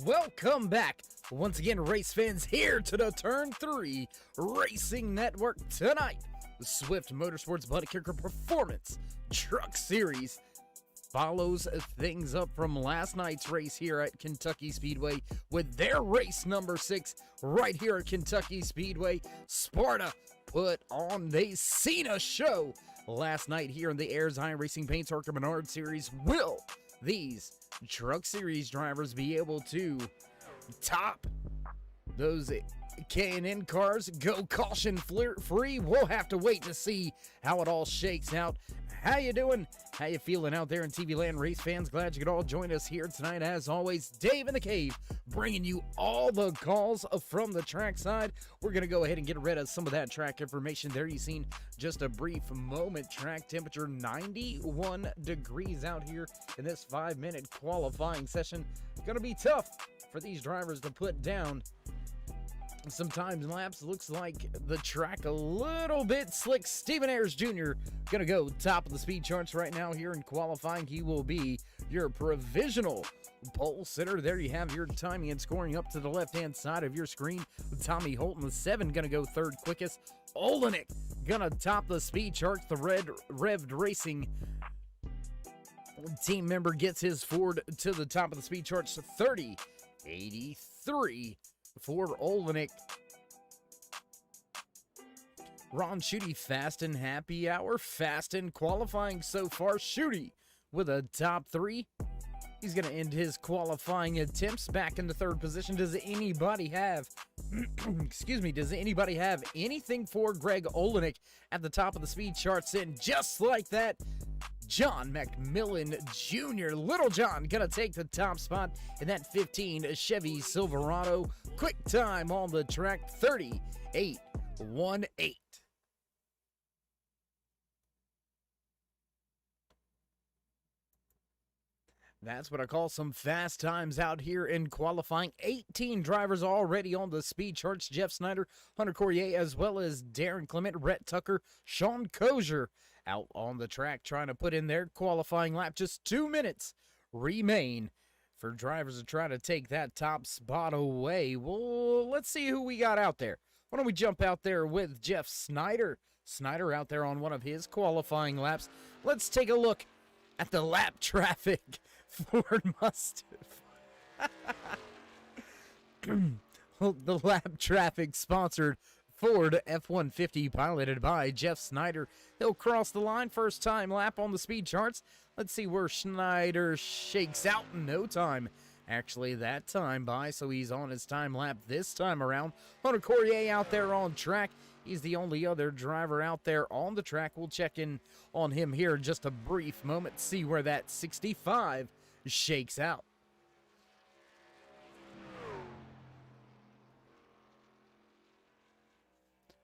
Welcome back. Once again, race fans, here to the Turn 3 Racing Network tonight. The Swift Motorsports BUTTKICKER Performance Truck Series follows things up from last night's race here at Kentucky Speedway with their race number 6 right here at Kentucky Speedway. Sparta put on the Cena show last night here in the Ayers Iron Racing Paint Parker Menard Series. Will these Truck Series drivers be able to top those K&N cars, go caution free? We'll have to wait to see how it all shakes out. How you doing? How you feeling out there in TV land, race fans? Glad you could all join us here tonight. As always, Dave in the Cave bringing you all the calls from the trackside. We're going to go ahead and get rid of some of that track information there. You've seen just a brief moment. Track temperature 91 degrees out here in this 5-minute qualifying session. Going to be tough for these drivers to put down some time lapse. Looks like the track a little bit slick. Stephen Ayers Jr. gonna go top of the speed charts right now here in qualifying. He will be your provisional pole sitter. There you have your timing and scoring up to the left-hand side of your screen. Tommy Holton, the 7, gonna go third quickest. Olenek gonna top the speed charts. The Revved Racing team member gets his Ford to the top of the speed charts. 30.83 for Olenek. Ron Schutte fast in happy hour, fast in qualifying so far. Schutte with a top 3. He's going to end his qualifying attempts back in the 3rd position. Does anybody have, does anybody have anything for Greg Olenek at the top of the speed charts? And just like that, John McMillan Jr., Little John, gonna take the top spot in that 15 Chevy Silverado. Quick time on the track, 38.18. That's what I call some fast times out here in qualifying. 18 drivers already on the speed charts. Jeff Snyder, Hunter Courier, as well as Darren Clement, Rhett Tucker, Sean Kozier out on the track trying to put in their qualifying lap. Just 2 minutes remain for drivers to try to take that top spot away. Well, let's see who we got out there. Why don't we jump out there with Jeff Snyder? Snyder out there on one of his qualifying laps. Let's take a look at the lap traffic. Ford Mustang. The lap traffic sponsored Ford F-150 piloted by Jeff Snyder. He'll cross the line, first time lap on the speed charts. Let's see where Snyder shakes out in no time. Actually, that time by, so he's on his time lap this time around. Hunter Courier out there on track. He's the only other driver out there on the track. We'll check in on him here in just a brief moment, see where that 65 shakes out.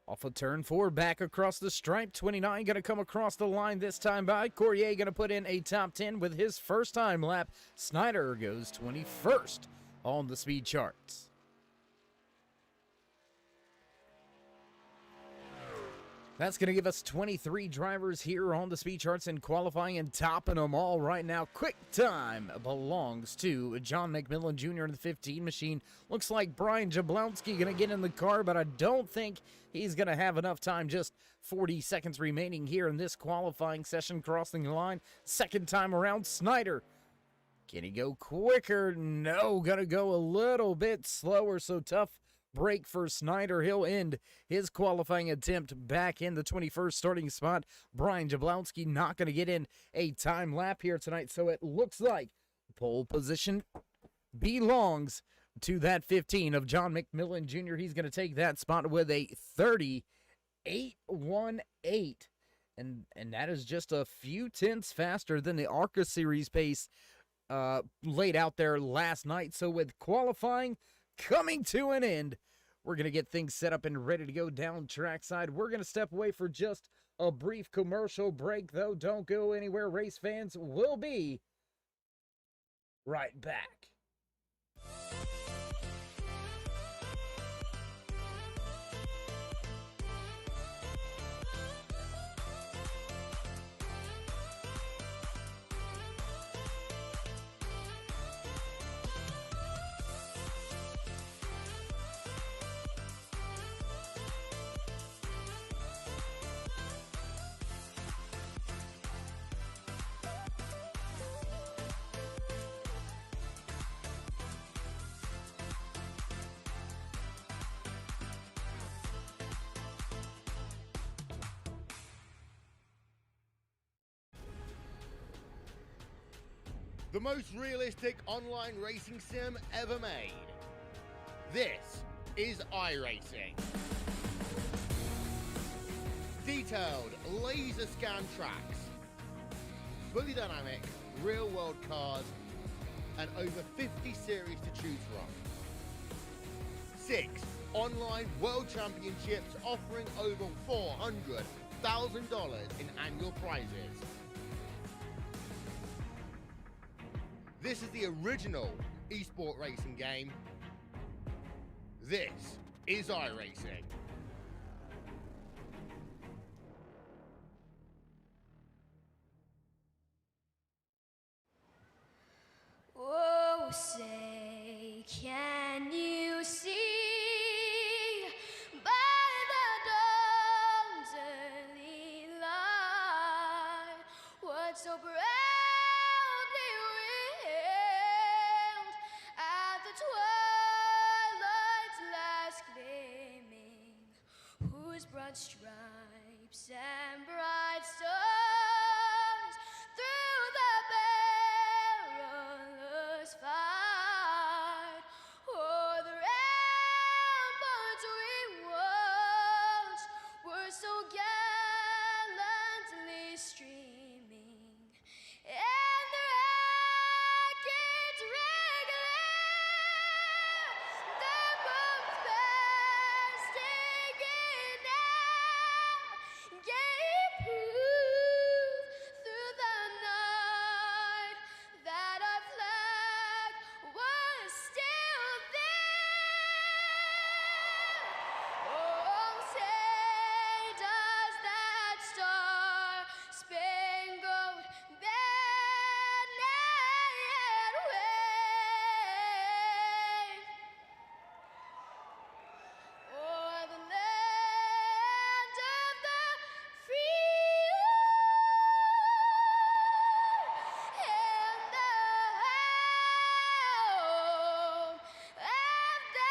Off of turn 4, back across the stripe. 29 going to come across the line this time by. Courier going to put in a top 10 with his first time lap. Snyder goes 21st on the speed charts. That's going to give us 23 drivers here on the speed charts and qualifying and topping them all right now. Quick time belongs to John McMillan Jr. in the 15 machine. Looks like Brian Jablonski going to get in the car, but I don't think he's going to have enough time. Just 40 seconds remaining here in this qualifying session, crossing the line. Second time around, Snyder. Can he go quicker? No, going to go a little bit slower, so tough break for Snyder. He'll end his qualifying attempt back in the 21st starting spot. Brian Jablonski not going to get in a time lap here tonight, so it looks like pole position belongs to that 15 of John McMillan Jr. He's going to take that spot with a 30.818. And that is just a few tenths faster than the ARCA Series pace laid out there last night. So with qualifying coming to an end, we're going to get things set up and ready to go down trackside. We're going to step away for just a brief commercial break, though. Don't go anywhere, race fans. We'll be right back. the most realistic online racing sim ever made. This is iRacing. Detailed laser scan tracks, fully dynamic real world cars, and over 50 series to choose from. 6 online world championships offering over $400,000 in annual prizes. This is the original esport racing game. This is iRacing. Oh, say, can you see by the dawn's early light what so proudly wailed at the twilight's last gleaming, whose broad stripes and bright stars through the perilous fight o'er the ramparts we watched were so gallantly streaming, and the rockets regular the bombs bursting in air gave proof through the night that our flag was still there. Oh, say does that star-spangled banner yet wave o'er the land of the free and the home of the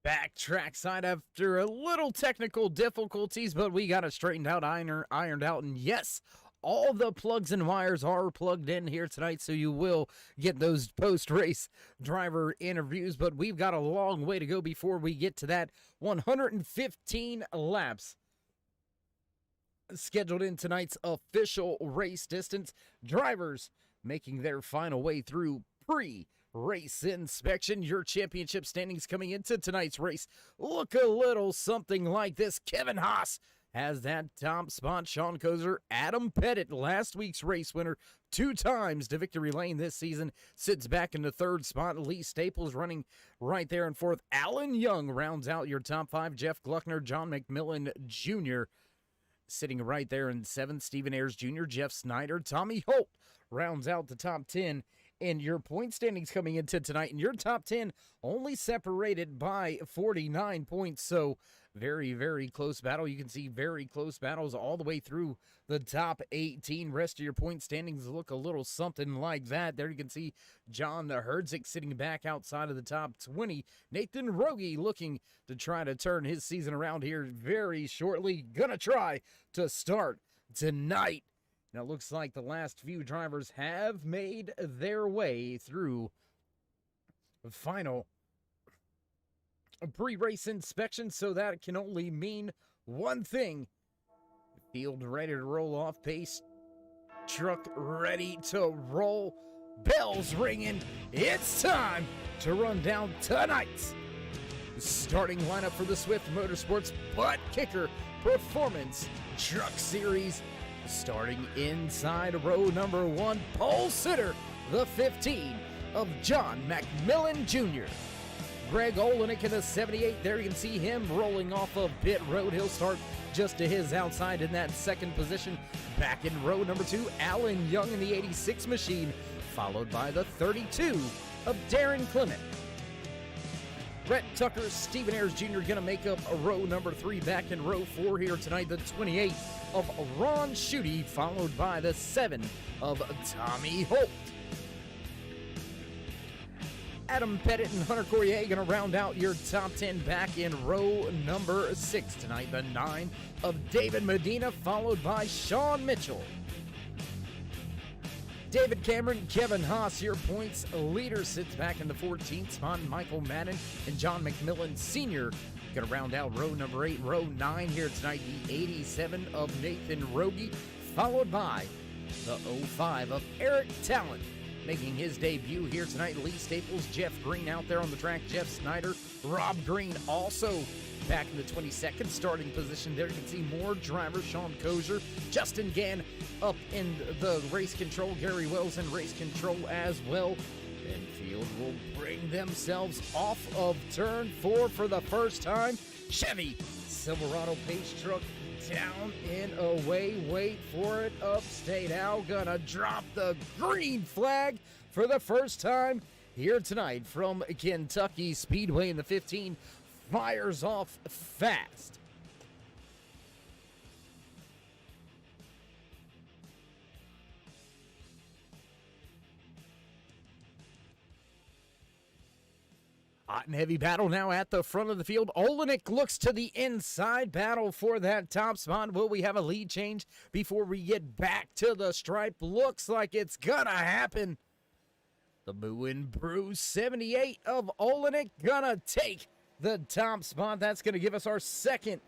Back trackside after a little technical difficulties, but we got it straightened out, ironed out, and yes, all the plugs and wires are plugged in here tonight, so you will get those post-race driver interviews, but we've got a long way to go before we get to that 115 laps scheduled in tonight's official race distance. Drivers making their final way through pre-race inspection. Your championship standings coming into tonight's race look a little something like this. Kevin Haas has that top spot. Sean Kozer, Adam Pettit, last week's race winner 2 times to victory lane this season, sits back in the 3rd spot. Lee Staples running right there in 4th. Alan Young rounds out your top 5. Jeff Gluckner, John McMillan Jr. sitting right there in 7th. Stephen Ayers Jr., Jeff Snyder, Tommy Holt rounds out the top 10 in your point standings coming into tonight. And your top 10 only separated by 49 points. So very, very close battle. You can see very close battles all the way through the top 18. Rest of your point standings look a little something like that. There you can see John Herdzik sitting back outside of the top 20. Nathan Rogie looking to try to turn his season around here very shortly. Gonna try to start tonight. Now, it looks like the last few drivers have made their way through the final pre-race inspection, so that can only mean one thing. Field ready to roll off, pace truck ready to roll, bells ringing. It's time to run down tonight's starting lineup for the Swift Motorsports Butt Kicker Performance Truck Series. Starting inside row number 1, pole sitter, the 15 of John McMillan Jr. Greg Olenek in the 78. There you can see him rolling off of pit road. He'll start just to his outside in that 2nd position. Back in row number 2, Alan Young in the 86 machine, followed by the 32 of Darren Clement. Rhett Tucker, Stephen Ayers Jr. going to make up row number 3. Back in row 4 here tonight, the 28 of Ron Schutte, followed by the 7 of Tommy Holt. Adam Pettit and Hunter Courier going to round out your top 10 back in row number 6 tonight. The 9 of David Medina, followed by Sean Mitchell. David Cameron, Kevin Haas, your points leader, sits back in the 14th spot. Michael Madden and John McMillan Sr. going to round out row number 8. Row 9 here tonight, the 87 of Nathan Rogie, followed by the 05 of Eric Talent. Making his debut here tonight, Lee Staples, Jeff Green out there on the track, Jeff Snyder, Rob Green also back in the 22nd starting position there. You can see more drivers, Sean Kozer, Justin Gann up in the race control, Gary Wells in race control as well. And field will bring themselves off of turn 4 for the first time. Chevy Silverado Pace Truck down and away. Wait for it. Upstate Al gonna drop the green flag for the first time here tonight from Kentucky Speedway in the 15. Fires off fast. Hot and heavy battle now at the front of the field. Olenek looks to the inside. Battle for that top spot. Will we have a lead change before we get back to the stripe? Looks like it's gonna happen. The Boo and Brew 78 of Olenek gonna take the top spot. That's gonna give us our second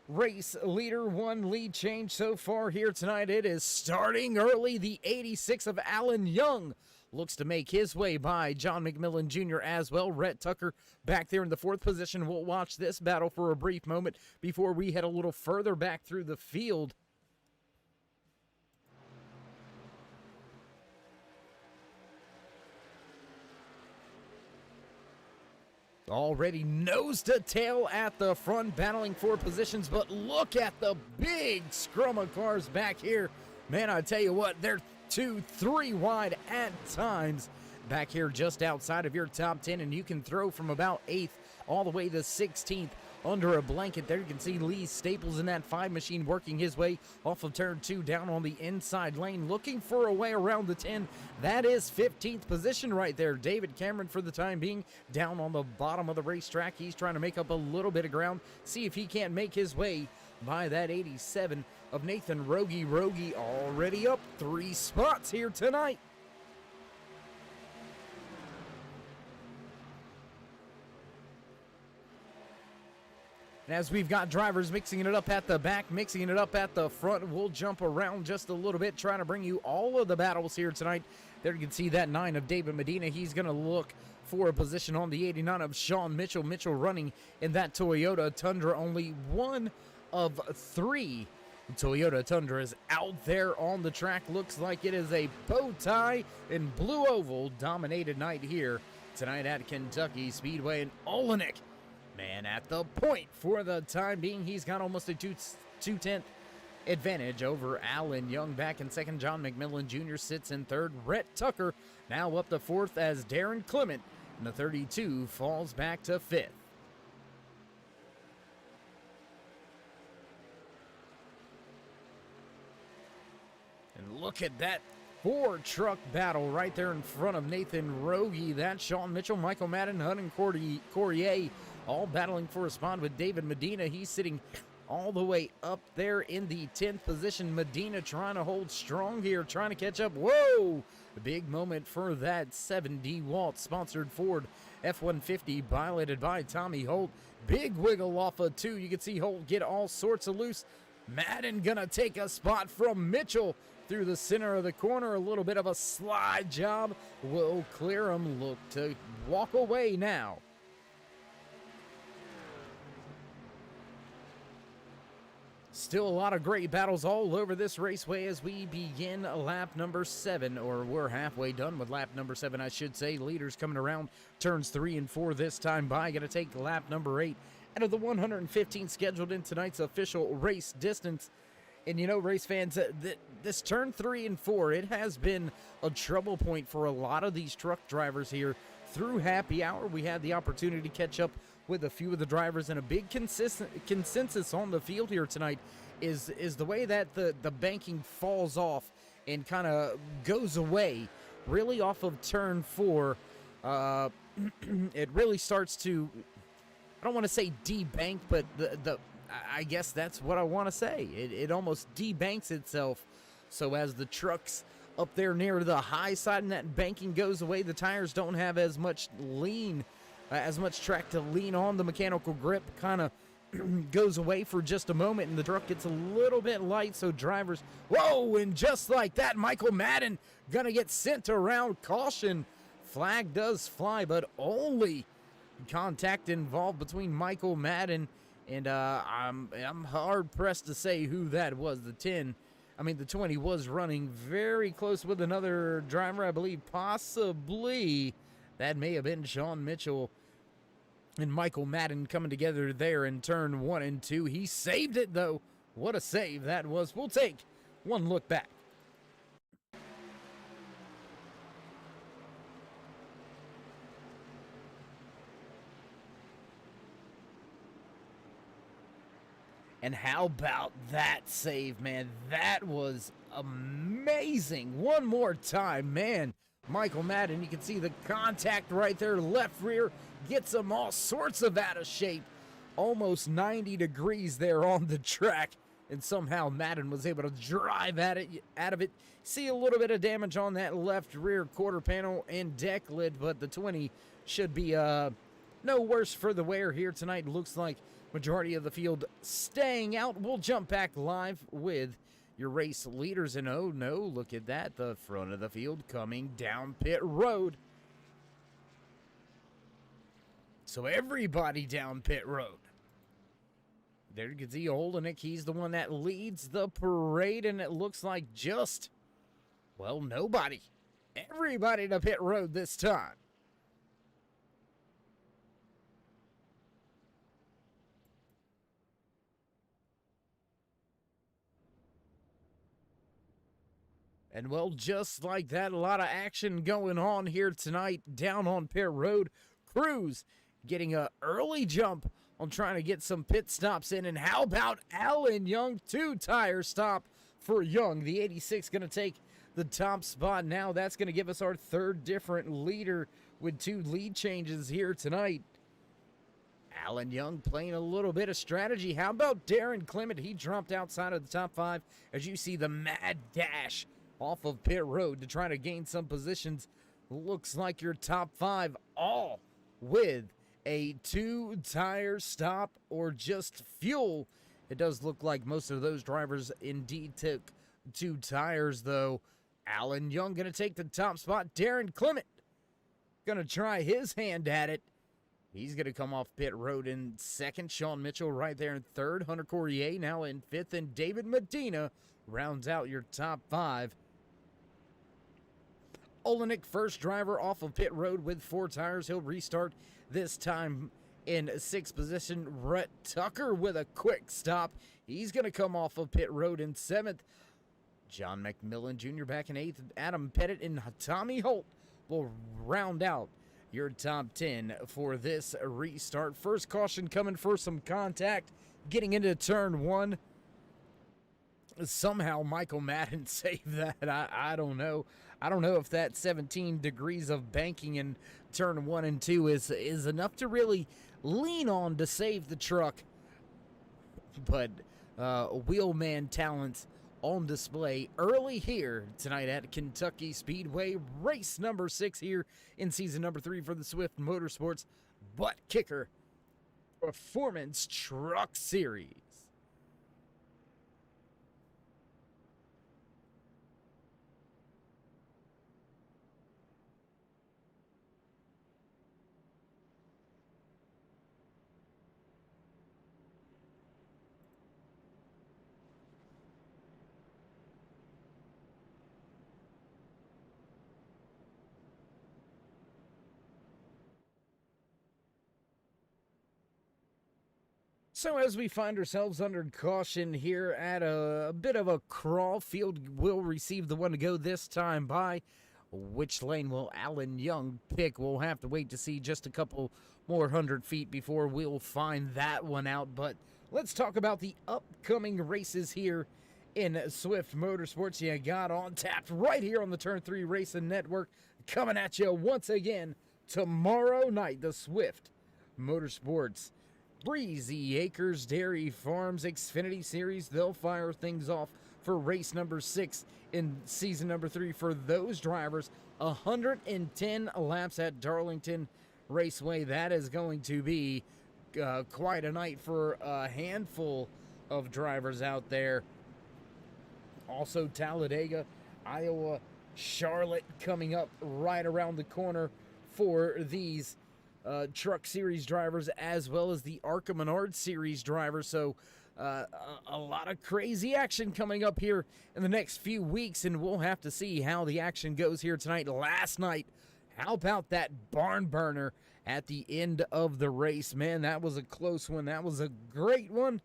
race leader. One lead change so far here tonight. It is starting early. The 86 of Alan Young looks to make his way by John McMillan Jr. as well. Rhett Tucker back there in the 4th position. We'll watch this battle for a brief moment before we head a little further back through the field. Already nose to tail at the front, battling for positions, but look at the big scrum of cars back here. Man, I tell you what, they're 2-3 wide at times back here just outside of your top 10, and you can throw from about 8th all the way to 16th under a blanket. There you can see Lee Staples in that 5 machine working his way off of turn 2 down on the inside lane, looking for a way around the 10. That is 15th position right there. David Cameron, for the time being, down on the bottom of the racetrack. He's trying to make up a little bit of ground, see if he can't make his way by that 87 of Nathan Rogie. Rogie already up 3 spots here tonight. And as we've got drivers mixing it up at the back, mixing it up at the front, we'll jump around just a little bit, trying to bring you all of the battles here tonight. There you can see that 9 of David Medina. He's going to look for a position on the 89 of Sean Mitchell. Mitchell running in that Toyota Tundra, only 1 of 3. The Toyota Tundra is out there on the track. Looks like it is a bow tie and blue oval dominated night here tonight at Kentucky Speedway. And Olenek, man, at the point for the time being. He's got almost a 2/10 advantage over Alan Young. Back in 2nd, John McMillan Jr. sits in 3rd. Rhett Tucker now up to 4th as Darren Clement in the 32 falls back to 5th. And look at that 4-truck battle right there in front of Nathan Rogie. That's Sean Mitchell, Michael Madden, Hunt, and Courier all battling for a spot with David Medina. He's sitting all the way up there in the 10th position. Medina trying to hold strong here, trying to catch up. Whoa! A big moment for that 7 DeWalt sponsored Ford F-150 piloted by Tommy Holt. Big wiggle off of 2. You can see Holt get all sorts of loose. Madden gonna take a spot from Mitchell through the center of the corner. A little bit of a slide job will clear him. Look to walk away now. Still a lot of great battles all over this raceway as we begin lap number 7, or we're halfway done with lap number 7, I should say. Leaders coming around turns 3 and 4 this time by. Going to take lap number 8 out of the 115 scheduled in tonight's official race distance. And you know, race fans, this turn 3 and 4, it has been a trouble point for a lot of these truck drivers here through happy hour, we had the opportunity to catch up with a few of the drivers, and a big consensus on the field here tonight is the way that the banking falls off and kind of goes away really off of turn 4. It really starts to, I don't want to say debank, but I guess that's what I want to say. It almost debanks itself. So as the trucks up there near the high side and that banking goes away, the tires don't have as much track to lean on. The mechanical grip kind of goes away for just a moment, and the truck gets a little bit light, so drivers, whoa, and just like that, Michael Madden gonna get sent around. Caution flag does fly, but only contact involved between Michael Madden and I'm hard pressed to say who that was. The 20 was running very close with another driver, I believe. Possibly that may have been Sean Mitchell and Michael Madden coming together there in turn 1 and 2. He saved it, though. What a save that was. We'll take one look back. And how about that save, man? That was amazing. One more time, man. Michael Madden, you can see the contact right there, left rear, gets him all sorts of out of shape. Almost 90 degrees there on the track, and somehow Madden was able to drive out of it. See a little bit of damage on that left rear quarter panel and deck lid, but the 20 should be no worse for the wear here tonight. Looks like majority of the field staying out. We'll jump back live with your race leaders, and oh no, look at that, the front of the field coming down pit road. So everybody down pit road. There you can see Olenek, he's the one that leads the parade, and it looks like just, well, nobody. Everybody to pit road this time. And well, just like that, a lot of action going on here tonight down on pit road. Cruz getting an early jump on trying to get some pit stops in. And how about Alan Young? 2-tire stop for Young. The 86 going to take the top spot now. That's going to give us our third different leader with 2 lead changes here tonight. Alan Young playing a little bit of strategy. How about Darren Clement? He dropped outside of the top 5 as you see the mad dash off of pit road to try to gain some positions. Looks like your top 5 all with a 2-tire stop or just fuel. It does look like most of those drivers indeed took 2 tires, though. Alan Young going to take the top spot. Darren Clement going to try his hand at it. He's going to come off pit road in second. Sean Mitchell right there in third. Hunter Courier now in fifth. And David Medina rounds out your top 5. Olenek, first driver off of pit road with 4 tires. He'll restart this time in 6th position. Rhett Tucker with a quick stop. He's going to come off of pit road in 7th. John McMillan Jr. back in 8th. Adam Pettit and Tommy Holt will round out your top 10 for this restart. First caution coming for some contact. Getting into turn 1. Somehow Michael Madden saved that. I don't know. I don't know if that 17 degrees of banking in turn 1 and 2 is enough to really lean on to save the truck. But wheelman talents on display early here tonight at Kentucky Speedway. Race number 6 here in season number 3 for the Swift Motorsports Butt Kicker Performance Truck Series. So as we find ourselves under caution here at a bit of a crawl, field will receive the one to go this time by Which lane will Alan Young pick? We'll have to wait to see just a couple more 100 feet before we'll find that one out. But let's talk about the upcoming races here in Swift Motorsports. You got on tapped right here on the Turn 3 Racing Network, coming at you once again tomorrow night. The Swift Motorsports Breezy Acres Dairy Farms Xfinity Series. They'll fire things off for race number 6 in season number 3 for those drivers. 110 laps at Darlington Raceway. That is going to be quite a night for a handful of drivers out there. Also Talladega, Iowa, Charlotte coming up right around the corner for these Truck Series drivers, as well as the ARCA Menard Series drivers. So a lot of crazy action coming up here in the next few weeks, and we'll have to see how the action goes here tonight. Last night, how about that barn burner at the end of the race? Man, that was a close one. That was a great one.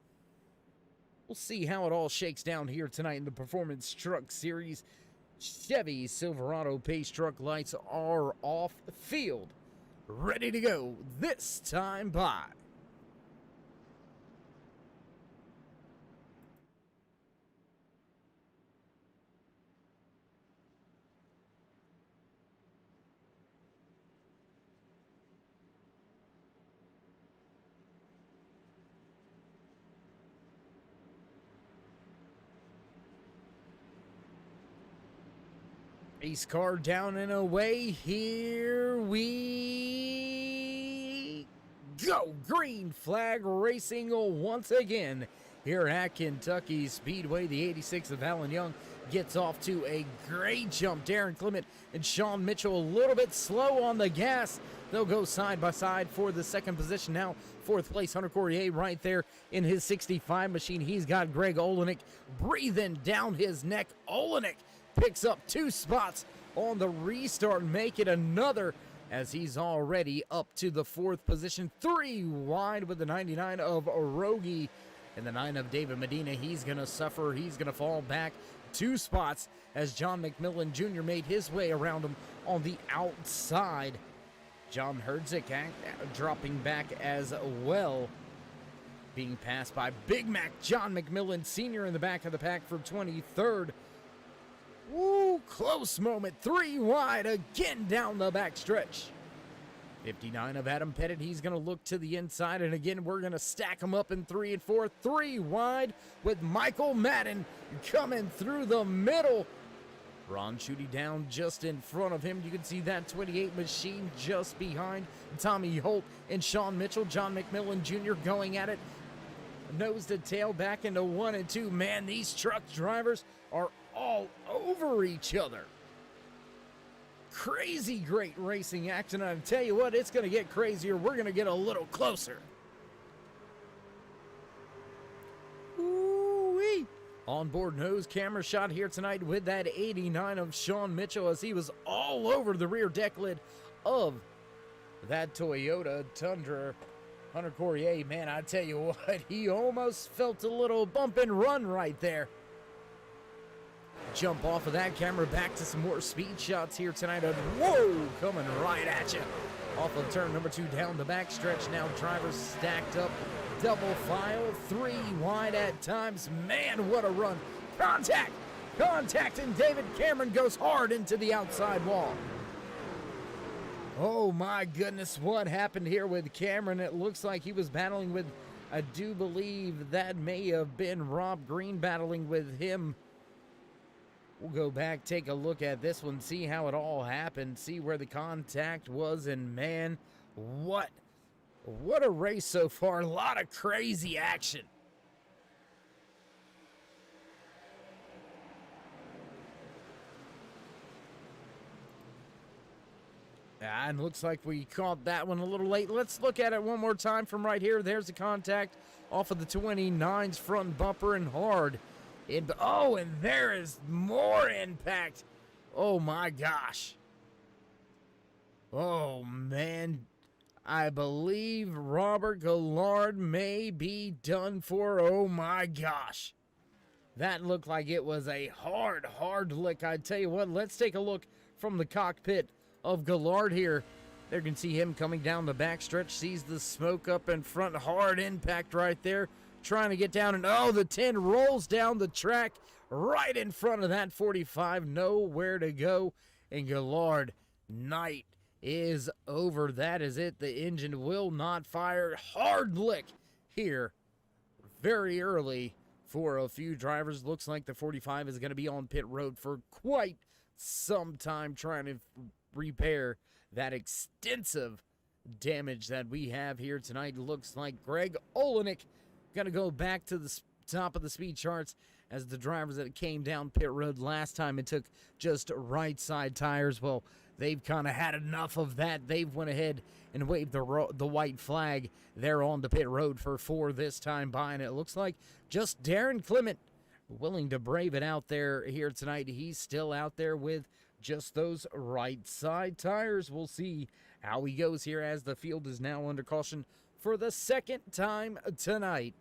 We'll see how it all shakes down here tonight in the Performance Truck Series. Chevy Silverado Pace Truck lights are off field, ready to go this time by. Race car down and away. Here we go. Green flag racing once again here at Kentucky Speedway. The 86 of Alan Young gets off to a great jump. Darren Clement and Sean Mitchell a little bit slow on the gas. They'll go side by side for the second position. Now, fourth place, Hunter Courier right there in his 65 machine. He's got Greg Olenek breathing down his neck. Olenek picks up 2 spots on the restart, make it another, as he's already up to the 4th position. 3 wide with the 99 of Rogi and the 9 of David Medina. He's going to suffer. He's going to fall back 2 spots as John McMillan Jr. made his way around him on the outside. John Herdzik dropping back as well, being passed by Big Mac John McMillan Sr. in the back of the pack for 23rd. Woo, close moment. 3 wide again down the backstretch. 59 of Adam Pettit. He's going to look to the inside, and again, we're going to stack them up in 3 and 4. 3 wide with Michael Madden coming through the middle. Ron Schutte down just in front of him. You can see that 28 machine just behind Tommy Holt and Sean Mitchell. John McMillan Jr. going at it nose to tail back into 1 and 2. Man, these truck drivers are all over each other. Crazy great racing action. I tell you what, it's going to get crazier. We're going to get a little closer. Ooh-wee. Onboard nose camera shot here tonight with that 89 of Sean Mitchell, as he was all over the rear deck lid of that Toyota Tundra. Hunter Courier, man, I tell you what, he almost felt a little bump and run right there. Jump off of that camera back to some more speed shots here tonight. And whoa, coming right at you. Off of turn number 2 down the backstretch. Now drivers stacked up, double file, 3 wide at times. Man, what a run. Contact, and David Cameron goes hard into the outside wall. Oh my goodness, what happened here with Cameron? It looks like he was battling with, I do believe that may have been Rob Green battling with him. We'll go back, take a look at this one, see how it all happened, see where the contact was, and man, what a race so far. A lot of crazy action. And looks like we caught that one a little late. Let's look at it one more time from right here. There's the contact off of the 29's front bumper and hard. And there is more impact. Oh my gosh. Oh man. I believe Robert Gillard may be done for. Oh my gosh. That looked like it was a hard lick. I tell you what, let's take a look from the cockpit of Gallard here. There you can see him coming down the backstretch, sees the smoke up in front, hard impact right there, trying to get down, and oh, the 10 rolls down the track right in front of that 45, nowhere to go, and Gallard, night is over. That is it. The engine will not fire. Hard lick here very early for a few drivers. Looks like the 45 is going to be on pit road for quite some time, trying to repair that extensive damage that we have here tonight. Looks like Greg Olenek going to go back to the top of the speed charts as the drivers that came down pit road last time and took just right side tires. Well, they've kind of had enough of that. They've went ahead and waved the white flag there on the pit road for 4 this time by, and it looks like just Darren Clement willing to brave it out there here tonight. He's still out there with just those right side tires. We'll see how he goes here as the field is now under caution for the second time tonight.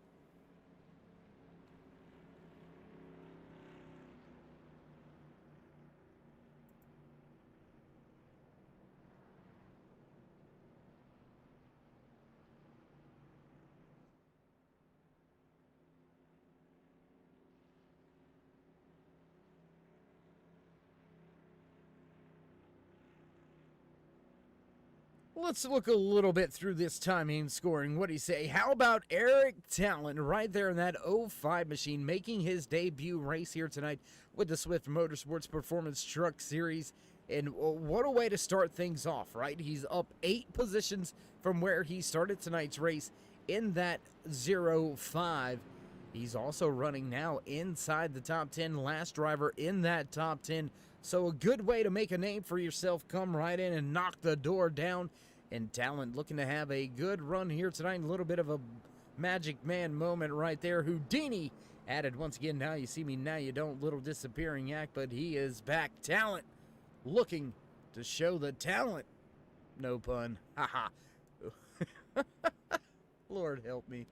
Let's look a little bit through this timing scoring. What do you say? How about Eric Talent right there in that 05 machine making his debut race here tonight with the Swift Motorsports Performance Truck Series? And what a way to start things off, right? He's up 8 positions from where he started tonight's race in that 05. He's also running now inside the top 10, last driver in that top 10. So a good way to make a name for yourself. Come right in and knock the door down. And Talent looking to have a good run here tonight. A little bit of a Magic Man moment right there. Houdini added once again. Now you see me, now you don't. Little disappearing act, but he is back. Talent looking to show the talent. No pun. Haha. Lord help me.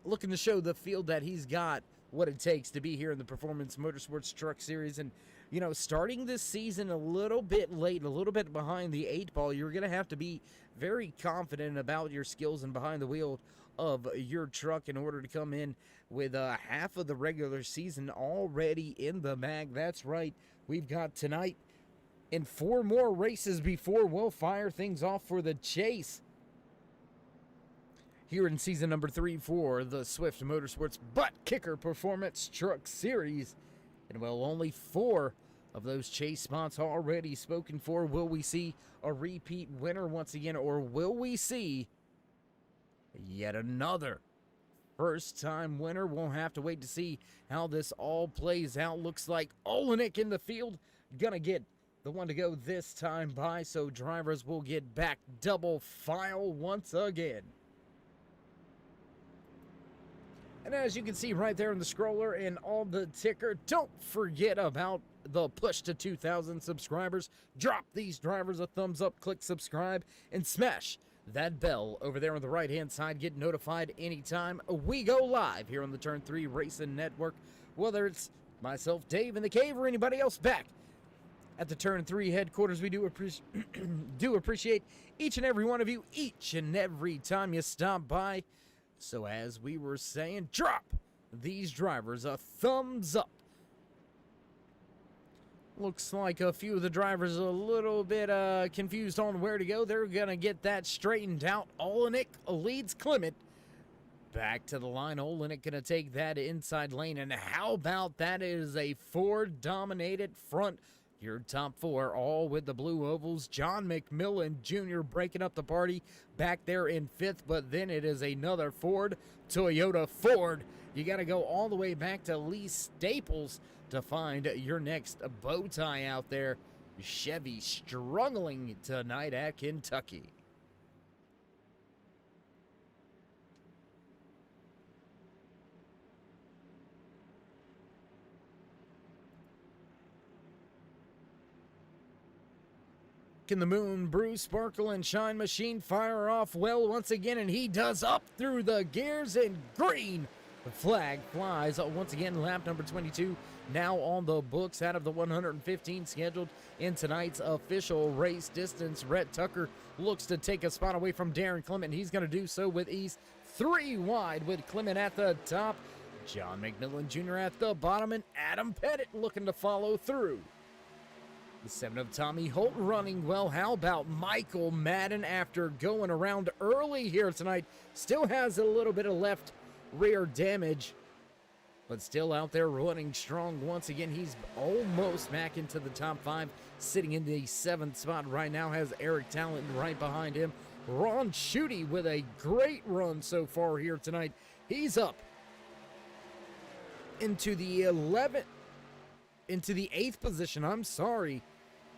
Looking to show the field that he's got what it takes to be here in the Performance Motorsports Truck Series. And, you know, starting this season a little bit late, a little bit behind the 8 ball, you're going to have to be very confident about your skills and behind the wheel of your truck in order to come in with half of the regular season already in the bag. That's right. We've got tonight and 4 more races before we'll fire things off for the chase here in season number 3 for the Swift Motorsports Butt Kicker Performance Truck Series. And well, only 4 of those chase spots already spoken for. Will we see a repeat winner once again, or will we see yet another first-time winner? We'll have to wait to see how this all plays out. Looks like Olenek in the field gonna get the one to go this time by, so drivers will get back double file once again. And as you can see right there in the scroller and on the ticker, don't forget about the push to 2,000 subscribers. Drop these drivers a thumbs up, click subscribe, and smash that bell over there on the right-hand side. Get notified anytime we go live here on the Turn 3 Racing Network, whether it's myself, Dave, in the cave, or anybody else back at the Turn 3 headquarters. We do appreciate each and every one of you, each and every time you stop by. So as we were saying, drop these drivers a thumbs up. Looks like a few of the drivers a little bit confused on where to go. They're going to get that straightened out. Olenek leads Clement back to the line. Olenek going to take that inside lane. And how about that? It is a Ford-dominated front. Your top 4, all with the blue ovals. John McMillan Jr. breaking up the party back there in 5th, but then it is another Ford, Toyota Ford. You got to go all the way back to Lee Staples to find your next bow tie out there. Chevy struggling tonight at Kentucky. Can the Moon Brew Sparkle and Shine machine fire off well once again? And he does, up through the gears, and green The flag flies once again. Lap number 22 now on the books out of the 115 scheduled in tonight's official race distance. Rhett Tucker looks to take a spot away from Darren Clement. He's going to do so with ease. 3 wide with Clement at the top. John McMillan Jr. at the bottom, and Adam Pettit looking to follow through. The 7 of Tommy Holt running well. How about Michael Madden after going around early here tonight? Still has a little bit of left rear damage, but still out there running strong once again. He's almost back into the top 5, sitting in the 7th spot right now. Has Eric Talent right behind him. Ron Schutte with a great run so far here tonight. He's up into the 8th position. I'm sorry.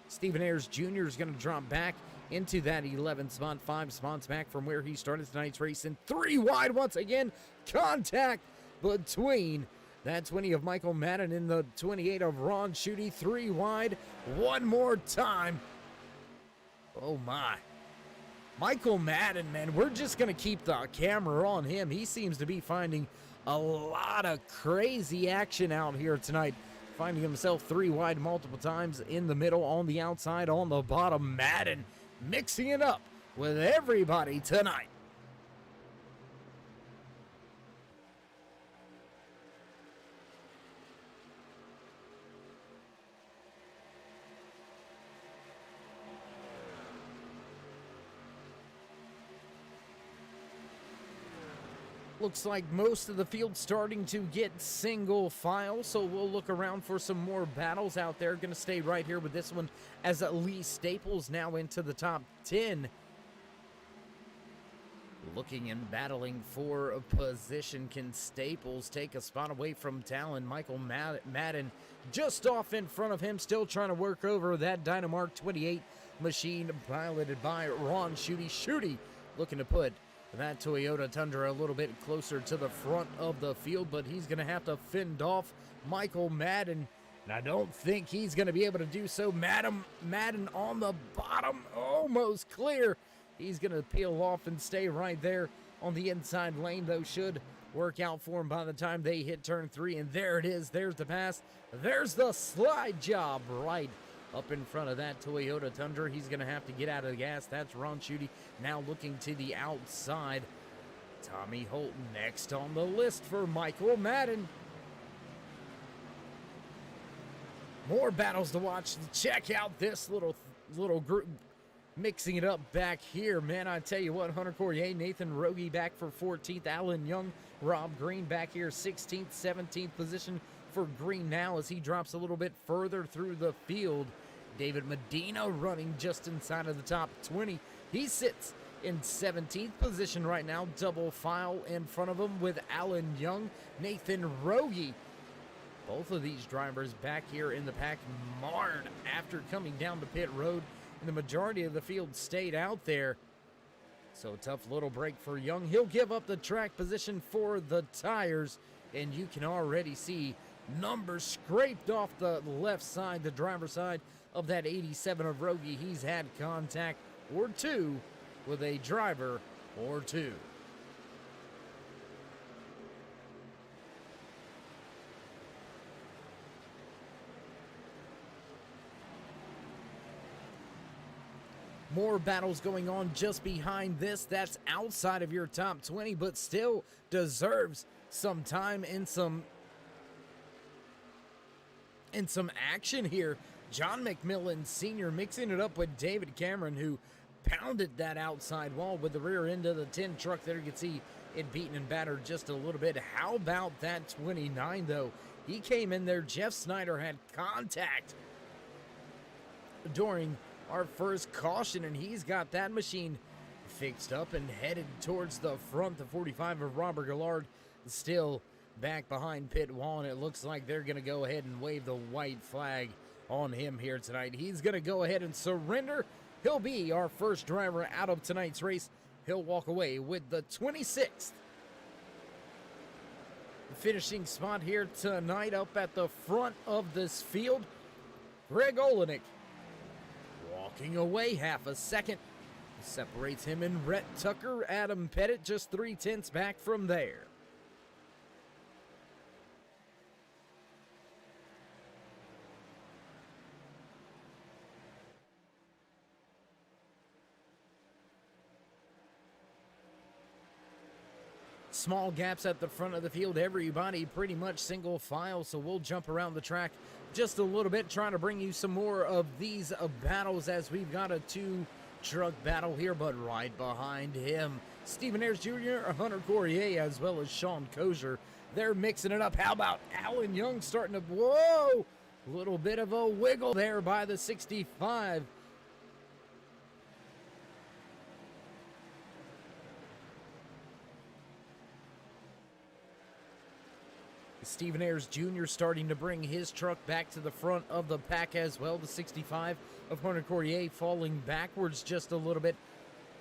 Stephen Ayers Jr. is going to drop back into that 11th spot, 5 spots back from where he started tonight's race. And 3 wide once again. Contact between that 20 of Michael Madden and the 28 of Ron Schutte. 3 wide one more time. Oh my. Michael Madden, man, we're just going to keep the camera on him. He seems to be finding a lot of crazy action out here tonight. Finding himself 3 wide multiple times, in the middle, on the outside, on the bottom. Madden mixing it up with everybody tonight. Looks like most of the field starting to get single file, so we'll look around for some more battles out there. Going to stay right here with this one as Lee Staples now into the top 10. Looking and battling for a position. Can Staples take a spot away from Talon? Michael Madden just off in front of him, still trying to work over that Dynamark 28 machine piloted by Ron Schutte. Schutte looking to put that Toyota Tundra a little bit closer to the front of the field, but he's going to have to fend off Michael Madden, and I don't think he's going to be able to do so. Madden on the bottom, almost clear. He's going to peel off and stay right there on the inside lane, though. Should work out for him by the time they hit turn 3, and there it is. There's the pass. There's the slide job right up in front of that Toyota Tundra. He's going to have to get out of the gas. That's Ron Schutte now looking to the outside. Tommy Holt next on the list for Michael Madden. More battles to watch. Check out this little group mixing it up back here. Man, I tell you what, Hunter Courier, Nathan Rogie back for 14th. Alan Young, Rob Green back here 16th, 17th position for Green now as he drops a little bit further through the field. David Medina running just inside of the top 20. He sits in 17th position right now, double file in front of him with Alan Young, Nathan Rogie. Both of these drivers back here in the pack, marred after coming down to pit road, and the majority of the field stayed out there. So tough little break for Young. He'll give up the track position for the tires, and you can already see numbers scraped off the left side, the driver's side of that 87 of Rogie. He's had contact or 2 with a driver or 2. More battles going on just behind this. That's outside of your top 20, but still deserves some time and some action here. John McMillan Sr. mixing it up with David Cameron, who pounded that outside wall with the rear end of the 10 truck there. You can see it beaten and battered just a little bit. How about that 29, though? He came in there. Jeff Snyder had contact during our first caution, and he's got that machine fixed up and headed towards the front. The 45 of Robert Gillard still back behind pit wall, and it looks like they're going to go ahead and wave the white flag on him here tonight. He's going to go ahead and surrender. He'll be our first driver out of tonight's race. He'll walk away with the 26th finishing spot here tonight. Up at the front of this field, Greg Olenek walking away half a second. Separates him and Rhett Tucker. Adam Pettit just 3/10 back from there. small gaps at the front of the field. Everybody pretty much single file, so we'll jump around the track just a little bit, trying to bring you some more of these battles as we've got a two-truck battle here. But right behind him, Stephen Ayers Jr., Hunter Courier, as well as Sean Kozier. They're mixing it up. How about Alan Young starting to, whoa, little bit of a wiggle there by the 65. Stephen Ayers Jr. starting to bring his truck back to the front of the pack as well. The 65 of Hunter Courier falling backwards just a little bit.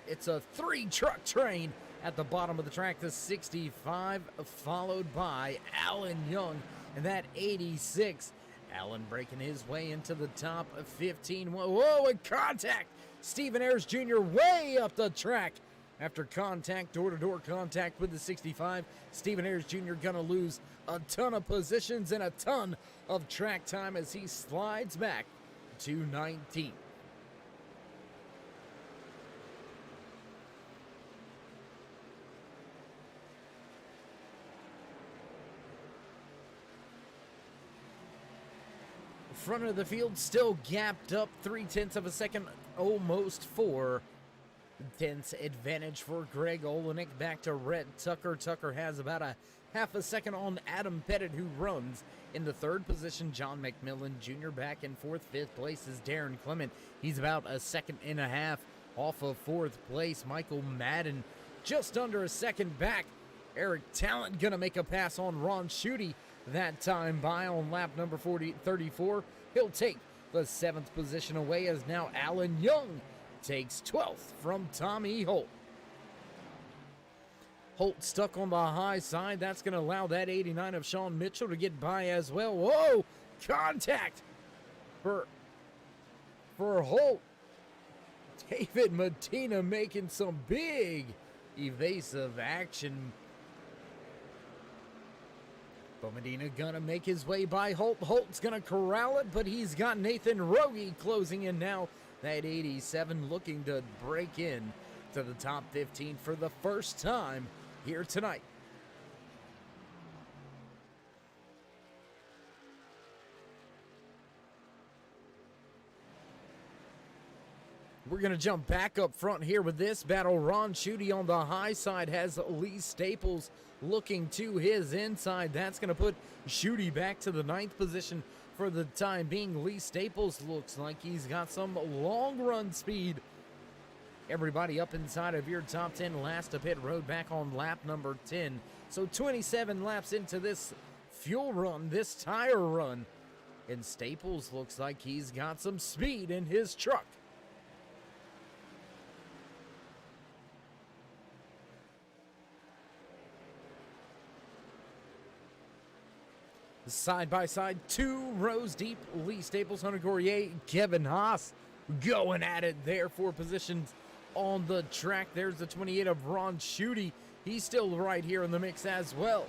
It's a three-truck train at the bottom of the track. The 65 followed by Alan Young and that 86. Alan breaking his way into the top 15. Whoa, and contact! Stephen Ayers Jr. way up the track. After contact, door-to-door contact with the 65, Stephen Ayers Jr. gonna lose a ton of positions and a ton of track time as he slides back to 19th. Front of the field still gapped up 0.3 of a second, almost 4 tenths advantage for Greg Olenek. Back to Rhett Tucker. Tucker has about a half a second on Adam Pettit, who runs in the third position. John McMillan Jr. back in fourth. Fifth place is Darren Clement. He's about a second and a half off of fourth place. Michael Madden just under a second back. Eric Talent gonna make a pass on Ron Schutte that time by on lap number 34. He'll take the 7th position away as now Alan Young takes 12th from Tommy Holt. Holt stuck on the high side. That's going to allow that 89 of Sean Mitchell to get by as well. Whoa! Contact for Holt. David Medina making some big evasive action. But Medina gonna make his way by Holt. Holt's gonna corral it, but he's got Nathan Rogie closing in now. That 87 looking to break in to the top 15 for the first time here tonight. We're going to jump back up front here with this battle. Ron Schutte on the high side has Lee Staples looking to his inside. That's going to put Schutte back to the 9th position for the time being. Lee Staples looks like he's got some long run speed. Everybody up inside of your top 10. Last to pit road back on lap number 10. So 27 laps into this fuel run, this tire run. And Staples looks like he's got some speed in his truck. Side by side, 2 rows deep. Lee Staples, Hunter Courier, Kevin Haas going at it there for positions on the track. There's the 28 of Ron Schutte. He's still right here in the mix as well.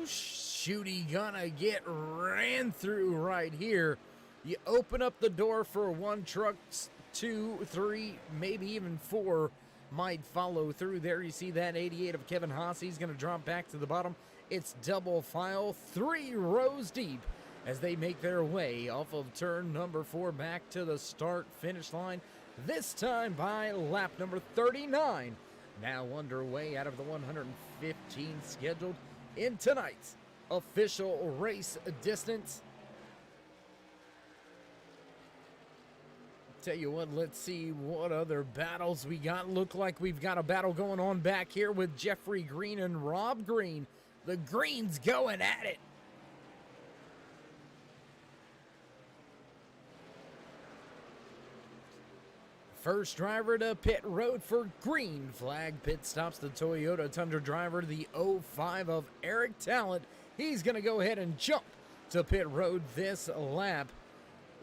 Schutte gonna get ran through right here. You open up the door for 1 truck, 2, 3, maybe even 4 might follow through there. You see that 88 of Kevin Haas. He's going to drop back to the bottom. It's double file, 3 rows deep as they make their way off of turn number 4 back to the start finish line. This time by lap number 39. Now underway out of the 115 scheduled in tonight's official race distance. Tell you what, let's see what other battles we got. Look like we've got a battle going on back here with Jeffrey Green and Rob Green. The Greens going at it. First driver to pit road for Green Flag. Pit stops the Toyota Tundra driver, the 05 of Eric Talent. He's going to go ahead and jump to pit road this lap.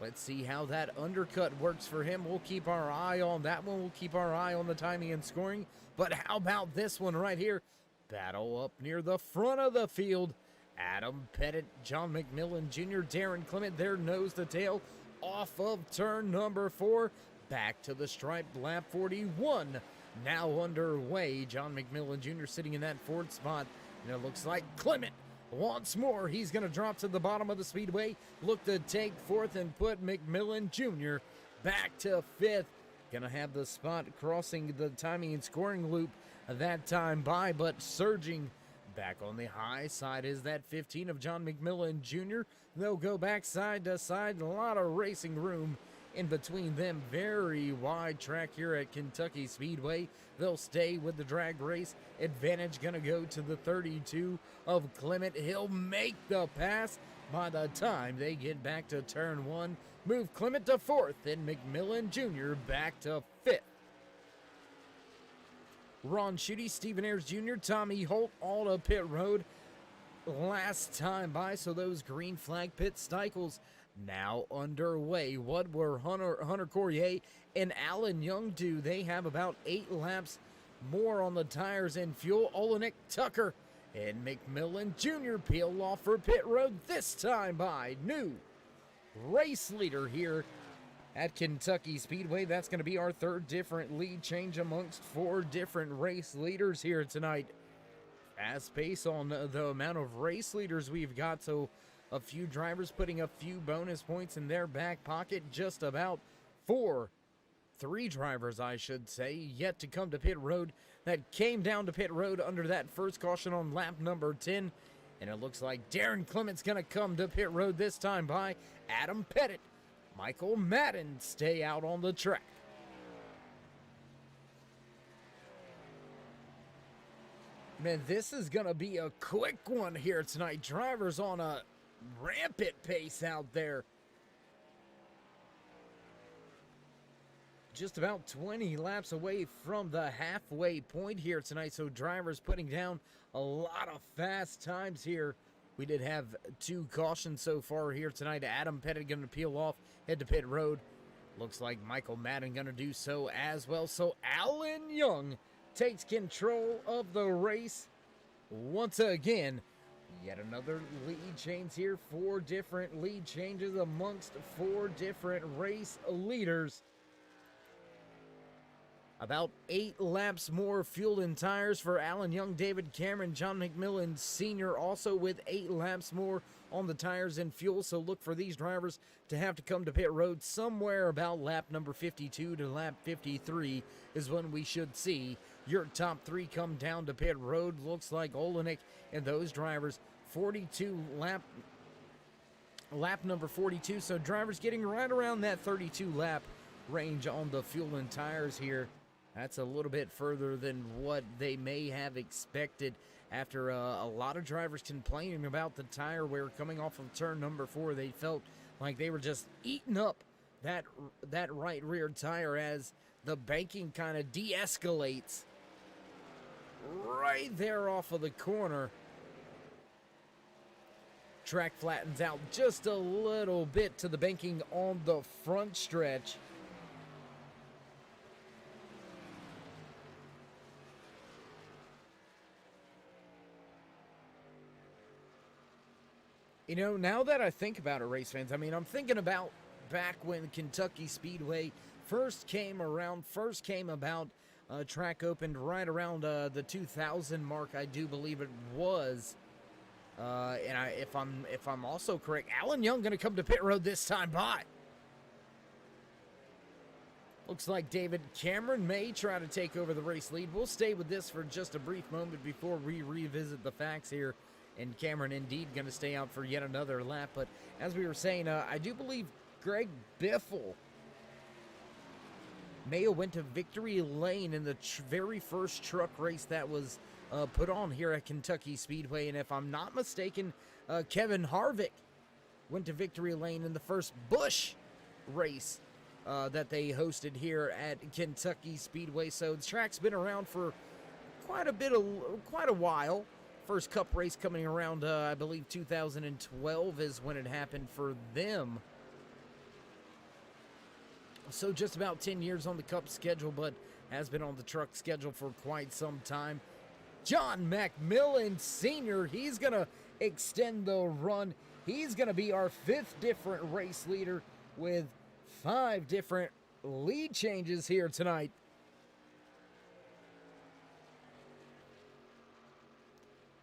Let's see how that undercut works for him. We'll keep our eye on that one. We'll keep our eye on the timing and scoring. But how about this one right here? Battle up near the front of the field. Adam Pettit, John McMillan Jr., Darren Clement, their nose to tail off of turn number 4. back to the stripe. Lap 41 now underway. John McMillan Jr. sitting in that fourth spot. And it looks like Clement once more. He's going to drop to the bottom of the speedway. Look to take fourth and put McMillan Jr. back to fifth. Going to have the spot crossing the timing and scoring loop that time by, but surging back on the high side is that 15 of John McMillan Jr. They'll go back side to side. A lot of racing room in between them. Very wide track here at Kentucky Speedway. They'll stay with the drag race. Advantage going to go to the 32 of Clement. He'll make the pass by the time they get back to turn one. Move Clement to fourth and McMillan Jr. back to fifth. Ron Schutte, Stephen Ayers Jr., Tommy Holt all to pit road last time by, so those green flag pit cycles now underway. What were Hunter Courier and Alan Young do? They have about 8 laps more on the tires and fuel. Olenek Tucker and McMillan Jr. peel off for pit road, this time by new race leader here at Kentucky Speedway. That's going to be our third different lead change amongst 4 different race leaders here tonight. Fast pace on the amount of race leaders we've got, so a few drivers putting a few bonus points in their back pocket. Just about 3 drivers, I should say, yet to come to pit road that came down to pit road under that first caution on lap number 10. And it looks like Darren Clement's going to come to pit road this time by. Adam Pettit, Michael Madden stay out on the track. Man, this is going to be a quick one here tonight. Drivers on a rampant pace out there. Just about 20 laps away from the halfway point here tonight, so drivers putting down a lot of fast times here. We did have 2 cautions so far here tonight. Adam Pettit going to peel off, head to pit road. Looks like Michael Madden going to do so as well. So Alan Young takes control of the race once again. Yet another lead change here. 4 different lead changes amongst 4 different race leaders. About 8 laps more fuel and tires for Alan Young, David Cameron, John McMillan Sr. also with 8 laps more on the tires and fuel. So look for these drivers to have to come to pit road somewhere about lap number 52 to lap 53 is when we should see your top 3 come down to pit road. Looks like Olenek and those drivers 42 lap number 42. So drivers getting right around that 32 lap range on the fuel and tires here. That's a little bit further than what they may have expected after a lot of drivers complaining about the tire wear coming off of turn number 4. They felt like they were just eating up that right rear tire as the banking kind of de-escalates right there off of the corner. Track flattens out just a little bit to the banking on the front stretch. You know, now that I think about it, race fans, I mean, I'm thinking about back when Kentucky Speedway first came about. Track opened right around the 2000 mark, I do believe it was. And if I'm also correct, Alan Young going to come to pit road this time by. Looks like David Cameron may try to take over the race lead. We'll stay with this for just a brief moment before we revisit the facts here. And Cameron indeed going to stay out for yet another lap. But as we were saying, I do believe Greg Biffle may have went to victory lane in the very first truck race that was put on here at Kentucky Speedway. And if I'm not mistaken, Kevin Harvick went to victory lane in the first Busch race that they hosted here at Kentucky Speedway. So the track's been around for quite a while. First Cup race coming around, I believe 2012 is when it happened for them. So just about 10 years on the Cup schedule, but has been on the truck schedule for quite some time. John McMillan Sr., he's going to extend the run. He's going to be our 5th different race leader with 5 different lead changes here tonight.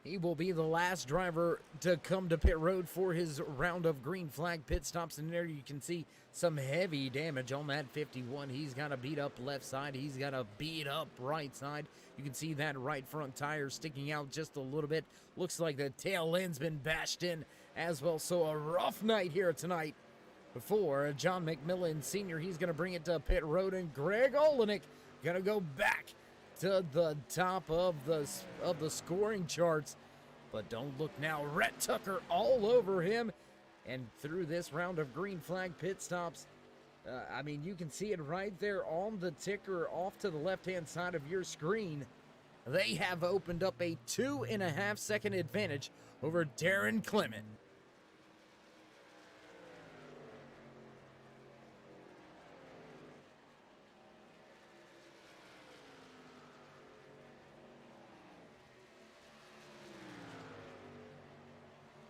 He will be the last driver to come to pit road for his round of green flag pit stops. And there you can see some heavy damage on that 51. He's got a beat up left side. He's got a beat up right side. You can see that right front tire sticking out just a little bit. Looks like the tail end's been bashed in as well. So a rough night here tonight for John McMillan Sr. He's going to bring it to pit road, and Greg Olenek going to go back to the top of the scoring charts. But don't look now, Rhett Tucker all over him. And through this round of green flag pit stops, I mean, you can see it right there on the ticker off to the left-hand side of your screen. They have opened up a 2.5 second advantage over Darren Clement.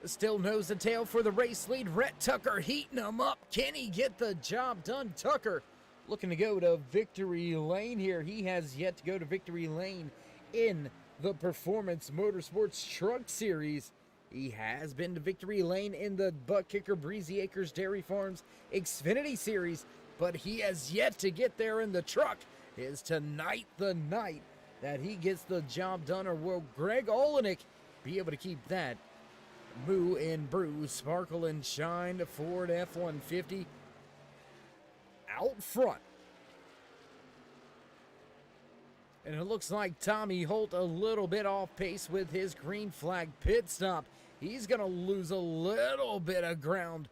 Still nose to tail for the race lead. Rhett Tucker heating him up. Can he get the job done? Tucker looking to go to victory lane here. He has yet to go to victory lane in the Performance Motorsports Truck Series. He has been to victory lane in the BUTTKICKER Breezy Acres Dairy Farms Xfinity Series, but he has yet to get there in the truck. Is tonight the night that he gets the job done, or will Greg Olenek be able to keep that Moo and Brew Sparkle and Shine Ford F-150 out front? And it looks like Tommy Holt a little bit off pace with his green flag pit stop. He's going to lose a little bit of ground.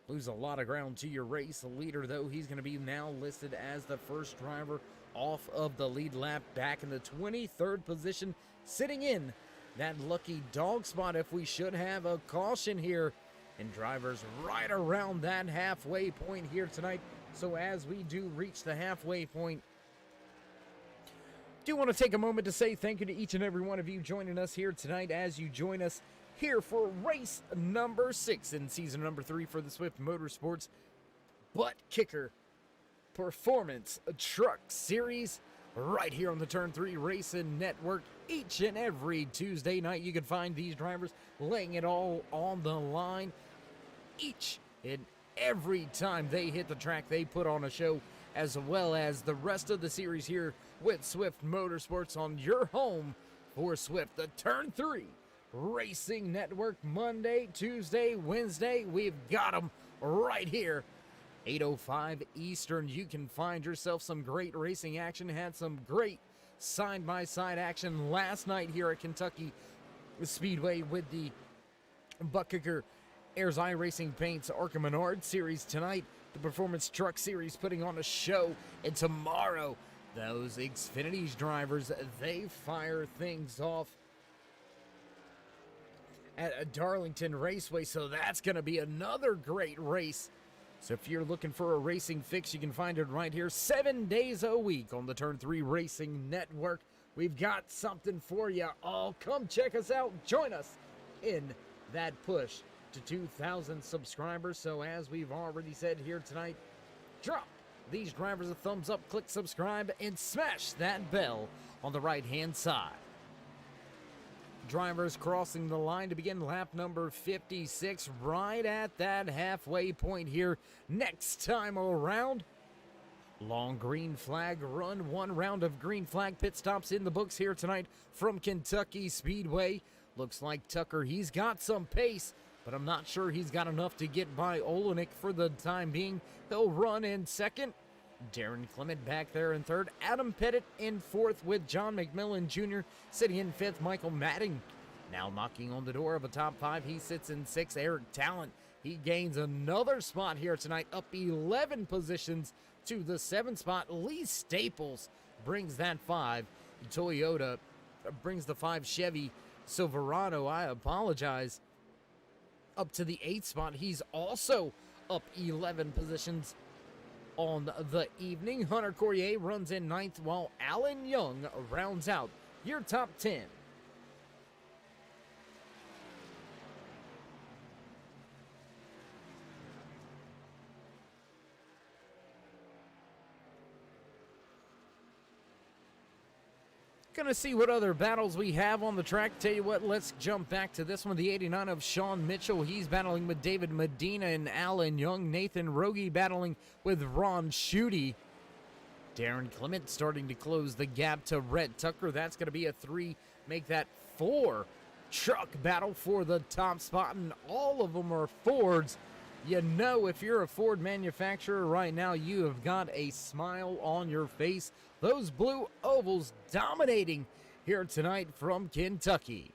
Lose a lot of ground to your race leader, though. He's going to be now listed as the first driver off of the lead lap, back in the 23rd position, sitting in that lucky dog spot if we should have a caution here. And drivers right around that halfway point here tonight. So as we do reach the halfway point, do want to take a moment to say thank you to each and every one of you joining us here tonight, as you join us here for race number 6 in season number 3 for the Swift Motorsports BUTTKICKER Performance Truck Series, right here on the Turn 3 Racing Network. Each and every Tuesday night, you can find these drivers laying it all on the line. Each and every time they hit the track, they put on a show, as well as the rest of the series here with Swift Motorsports on your home for Swift, the Turn 3 Racing Network. Monday, Tuesday, Wednesday, we've got them right here. 8:05 Eastern, you can find yourself some great racing action. Had some great side-by-side action last night here at Kentucky Speedway with the BUTTKICKER Ayers iRacing Paints Arca Menard Series. Tonight, the Performance Truck Series putting on a show. And tomorrow, those Xfinity's drivers, they fire things off at Darlington Raceway. So that's going to be another great race. So if you're looking for a racing fix, you can find it right here 7 days a week on the Turn 3 Racing Network. We've got something for you all. Come check us out. Join us in that push to 2,000 subscribers. So as we've already said here tonight, drop these drivers a thumbs up, click subscribe, and smash that bell on the right-hand side. Drivers crossing the line to begin lap number 56, right at that halfway point here. Next time around, long green flag run. 1 round of green flag pit stops in the books here tonight from Kentucky Speedway. Looks like Tucker, he's got some pace, but I'm not sure he's got enough to get by Olenek for the time being. He'll run in second. Darren Clement back there in third. Adam Pettit in fourth, with John McMillan Jr. sitting in fifth. Michael Matting now knocking on the door of a top 5. He sits in sixth. Eric Talent, he gains another spot here tonight, up 11 positions to the 7th spot. Lee Staples brings that 5. Toyota brings the 5. Chevy Silverado, I apologize, up to the 8th spot. He's also up 11 positions on the evening. Hunter Courier runs in 9th, while Alan Young rounds out your top 10. Gonna see what other battles we have on the track. Tell you what, let's jump back to this one. The 89 of Sean Mitchell. He's battling with David Medina and Alan Young. Nathan Rogie battling with Ron Schutte. Darren Clement starting to close the gap to Rhett Tucker. That's going to be a 3, make that 4 truck battle for the top spot, and all of them are Fords. You know, if you're a Ford manufacturer right now, you have got a smile on your face. Those blue ovals dominating here tonight from Kentucky.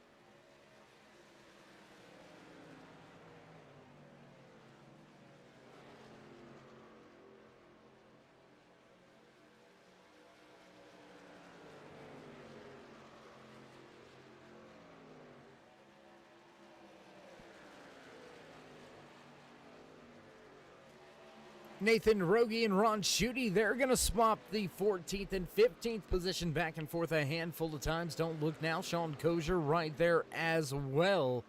Nathan Rogie and Ron Schutte, they're going to swap the 14th and 15th position back and forth a handful of times. Don't look now. Sean Kozier right there as well.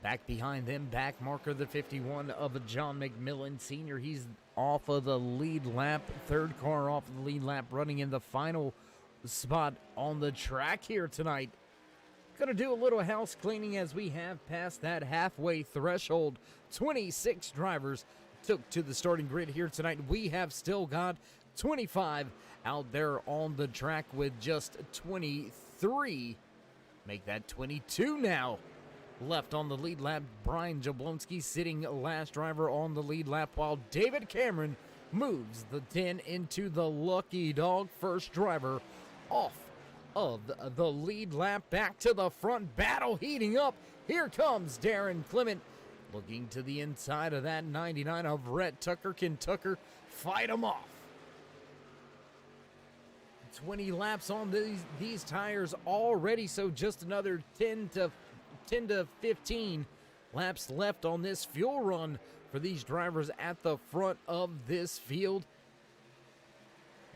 Back behind them, back marker, the 51 of John McMillan Sr. He's off of the lead lap. Third car off of the lead lap, running in the final spot on the track here tonight. Going to do a little house cleaning as we have passed that halfway threshold. 26 drivers took to the starting grid here tonight. We have still got 25 out there on the track with just 23. Make that 22 now. Left on the lead lap, Brian Jablonski sitting last driver on the lead lap, while David Cameron moves the 10 into the lucky dog. First driver off of the lead lap, back to the front, battle heating up. Here comes Darren Clement. Looking to the inside of that 99 of Rhett Tucker. Can Tucker fight him off? 20 laps on these tires already, so just another 10 to 15 laps left on this fuel run for these drivers at the front of this field.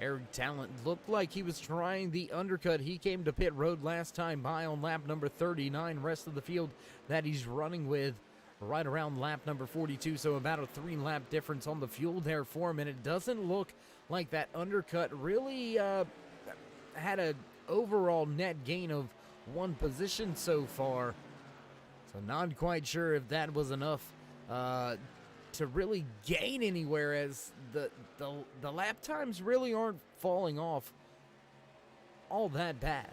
Eric Talent looked like he was trying the undercut. He came to pit road last time by on lap number 39. Rest of the field that he's running with right around lap number 42, so about a 3-lap difference on the fuel there for him, and it doesn't look like that undercut really had an overall net gain of 1 position so far. So not quite sure if that was enough to really gain anywhere, as the lap times really aren't falling off all that bad.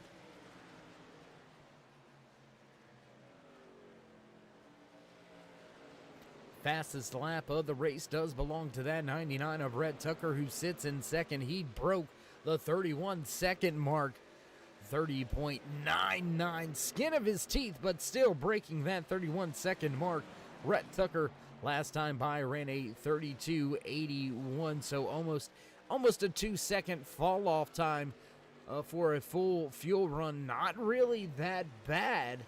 Fastest lap of the race does belong to that 99 of Rhett Tucker, who sits in second. He broke the 31-second mark. 30.99, skin of his teeth, but still breaking that 31-second mark. Rhett Tucker last time by ran a 32.81, so almost a 2-second fall off time for a full fuel run. Not really that bad,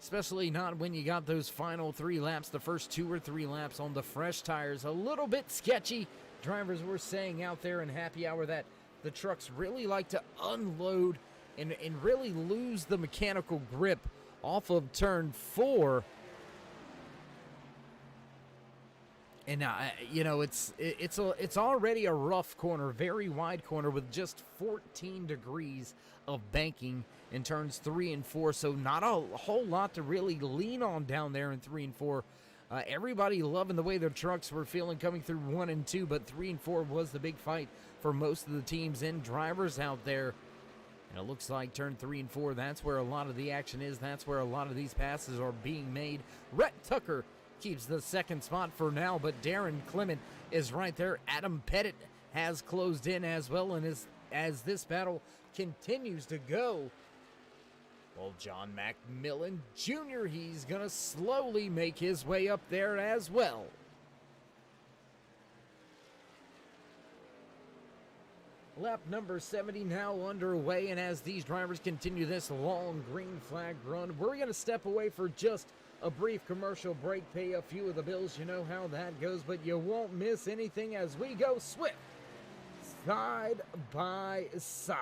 especially not when you got those final 3 laps, the first 2 or 3 laps on the fresh tires. A little bit sketchy. Drivers were saying out there in happy hour that the trucks really like to unload and really lose the mechanical grip off of turn 4. And you know, it's already a rough corner, very wide corner with just 14 degrees of banking in turns 3 and 4, so not a whole lot to really lean on down there in 3 and 4. Everybody loving the way their trucks were feeling coming through 1 and 2, but 3 and 4 was the big fight for most of the teams and drivers out there. And it looks like turn 3 and 4, that's where a lot of the action is. That's where a lot of these passes are being made. Rhett Tucker keeps the second spot for now, but Darren Clement is right there. Adam Pettit has closed in as well, and as this battle continues to go, well, John McMillan Jr., he's going to slowly make his way up there as well. Lap number 70 now underway, and as these drivers continue this long green flag run, we're going to step away for just a brief commercial break, pay a few of the bills. You know how that goes, but you won't miss anything as we go swift side by side.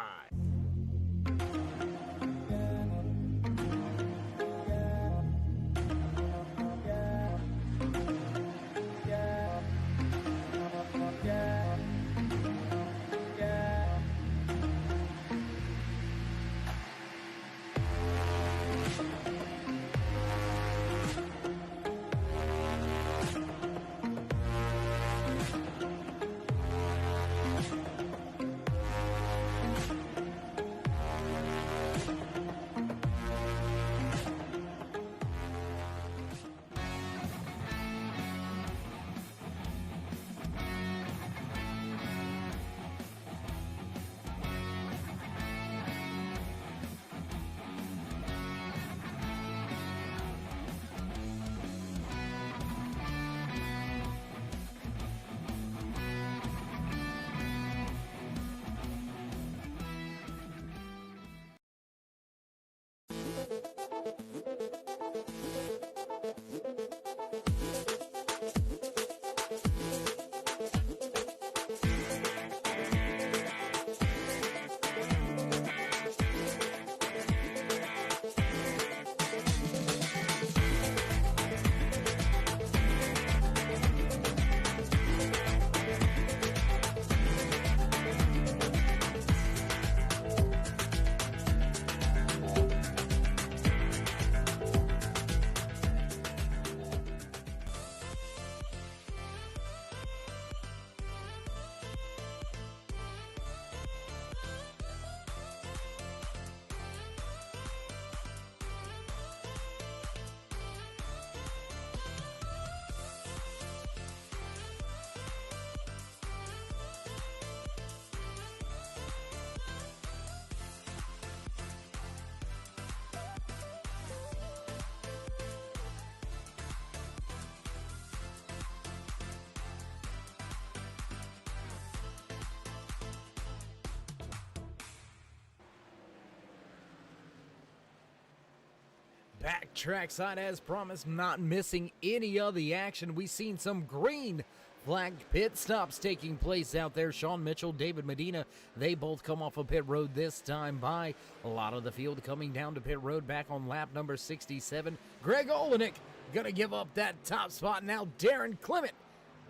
Back trackside as promised, not missing any of the action. We've seen some green flag pit stops taking place out there. Sean Mitchell, David Medina, they both come off of pit road this time by. A lot of the field coming down to pit road back on lap number 67. Greg Olenek gonna give up that top spot. Now Darren Clement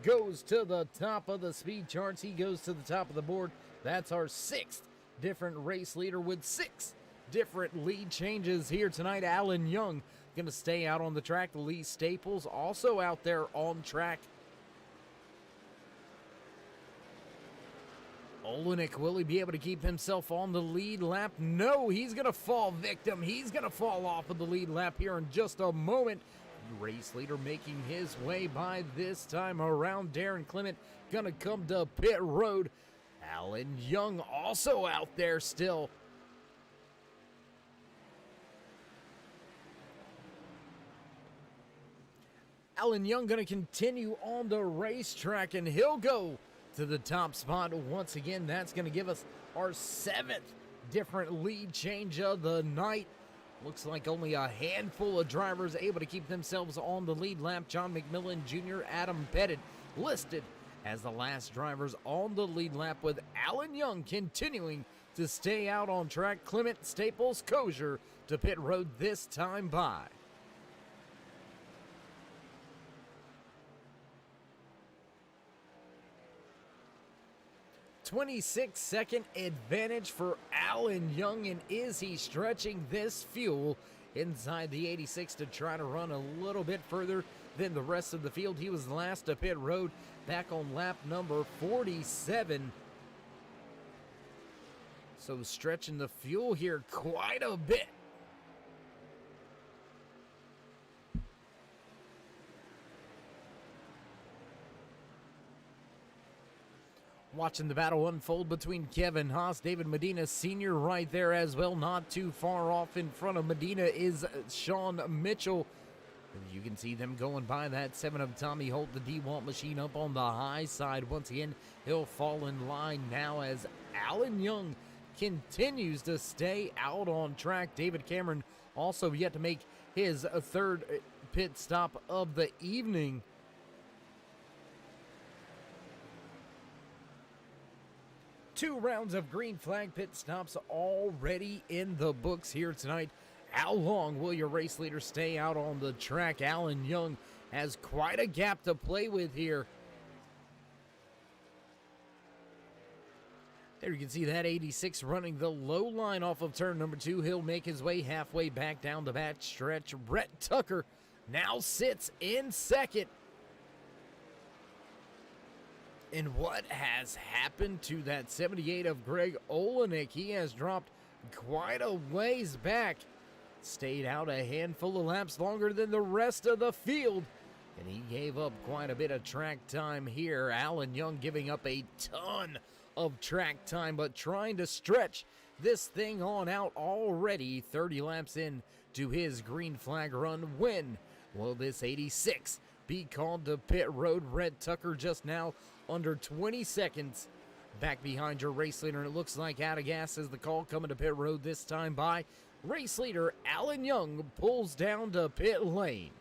goes to the top of the speed charts. He goes to the top of the board. That's our 6th different race leader with 6 different lead changes here tonight. Alan Young gonna stay out on the track. Lee Staples also out there on track. Olenek, will he be able to keep himself on the lead lap? No, he's going to fall victim. He's going to fall off of the lead lap here in just a moment. Race leader making his way by this time around. Darren Clement going to come to pit road. Alan Young also out there still. Alan Young going to continue on the racetrack, and he'll go to the top spot once again. That's going to give us our 7th different lead change of the night. Looks like only a handful of drivers able to keep themselves on the lead lap. John McMillan Jr., Adam Pettit listed as the last drivers on the lead lap, with Alan Young continuing to stay out on track. Clement, Staples, Kosher to pit road this time by. "26-second advantage for Alan Young, and is he stretching this fuel inside the 86 to try to run a little bit further than the rest of the field? He was last to pit road back on lap number 47. So stretching the fuel here quite a bit. Watching the battle unfold between Kevin Haas, David Medina Sr. right there as well. Not too far off in front of Medina is Sean Mitchell. You can see them going by that 7 of Tommy Holt, the DeWalt machine, up on the high side. Once again, he'll fall in line now as Alan Young continues to stay out on track. David Cameron also yet to make his 3rd pit stop of the evening. Two rounds of green flag pit stops already in the books here tonight. How long will your race leader stay out on the track? Alan Young has quite a gap to play with here. There you can see that 86 running the low line off of turn number 2. He'll make his way halfway back down the back stretch. Brett Tucker now sits in 2nd. And what has happened to that 78 of Greg Olenek? He has dropped quite a ways back. Stayed out a handful of laps longer than the rest of the field. And he gave up quite a bit of track time here. Alan Young giving up a ton of track time, but trying to stretch this thing on out already. 30 laps in to his green flag run. When will this 86 be called to pit road? Red Tucker just now under 20 seconds back behind your race leader, and it looks like out of gas is the call coming to pit road this time by. Race leader Alan Young pulls down to pit lane.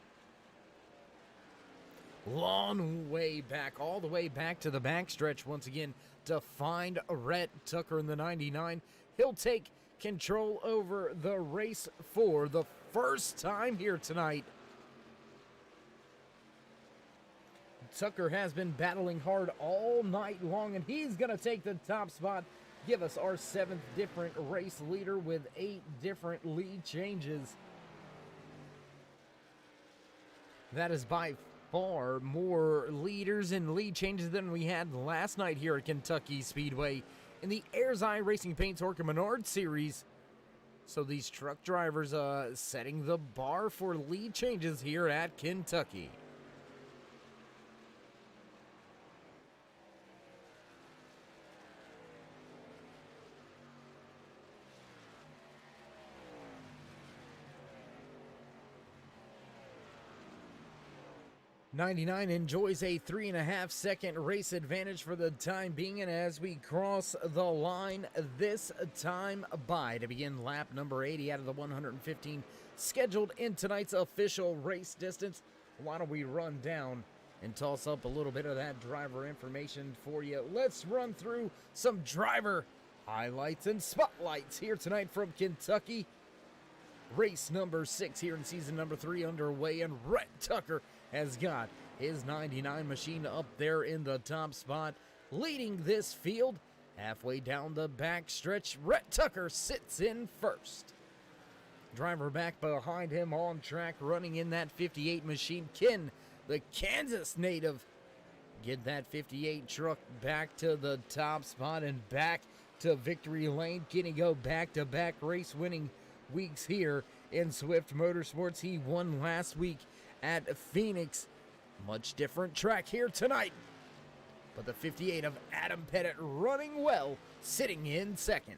Long way back, all the way back to the backstretch once again to find Rhett Tucker in the 99. He'll take control over the race for the first time here tonight. Tucker has been battling hard all night long, and he's going to take the top spot, give us our 7th different race leader with 8 different lead changes. That is by far more leaders and lead changes than we had last night here at Kentucky Speedway in the Ayers Eye Racing Paint Torque and Menard Series. So these truck drivers setting the bar for lead changes here at Kentucky. 99 enjoys a 3.5 second race advantage for the time being, and as we cross the line this time by to begin lap number 80 out of the 115 scheduled in tonight's official race distance, why don't we run down and toss up a little bit of that driver information for you. Let's run through some driver highlights and spotlights here tonight from Kentucky. Race number 6 here in season number 3 underway, and Rhett Tucker has got his 99 machine up there in the top spot, leading this field. Halfway down the back stretch, Rhett Tucker sits in first. Driver back behind him on track, running in that 58 machine, Ken, the Kansas native. Get that 58 truck back to the top spot and back to victory lane. Can he go back-to-back race-winning weeks here in Swift Motorsports? He won last week at Phoenix. Much different track here tonight, but the 58 of Adam Pettit running well, sitting in second.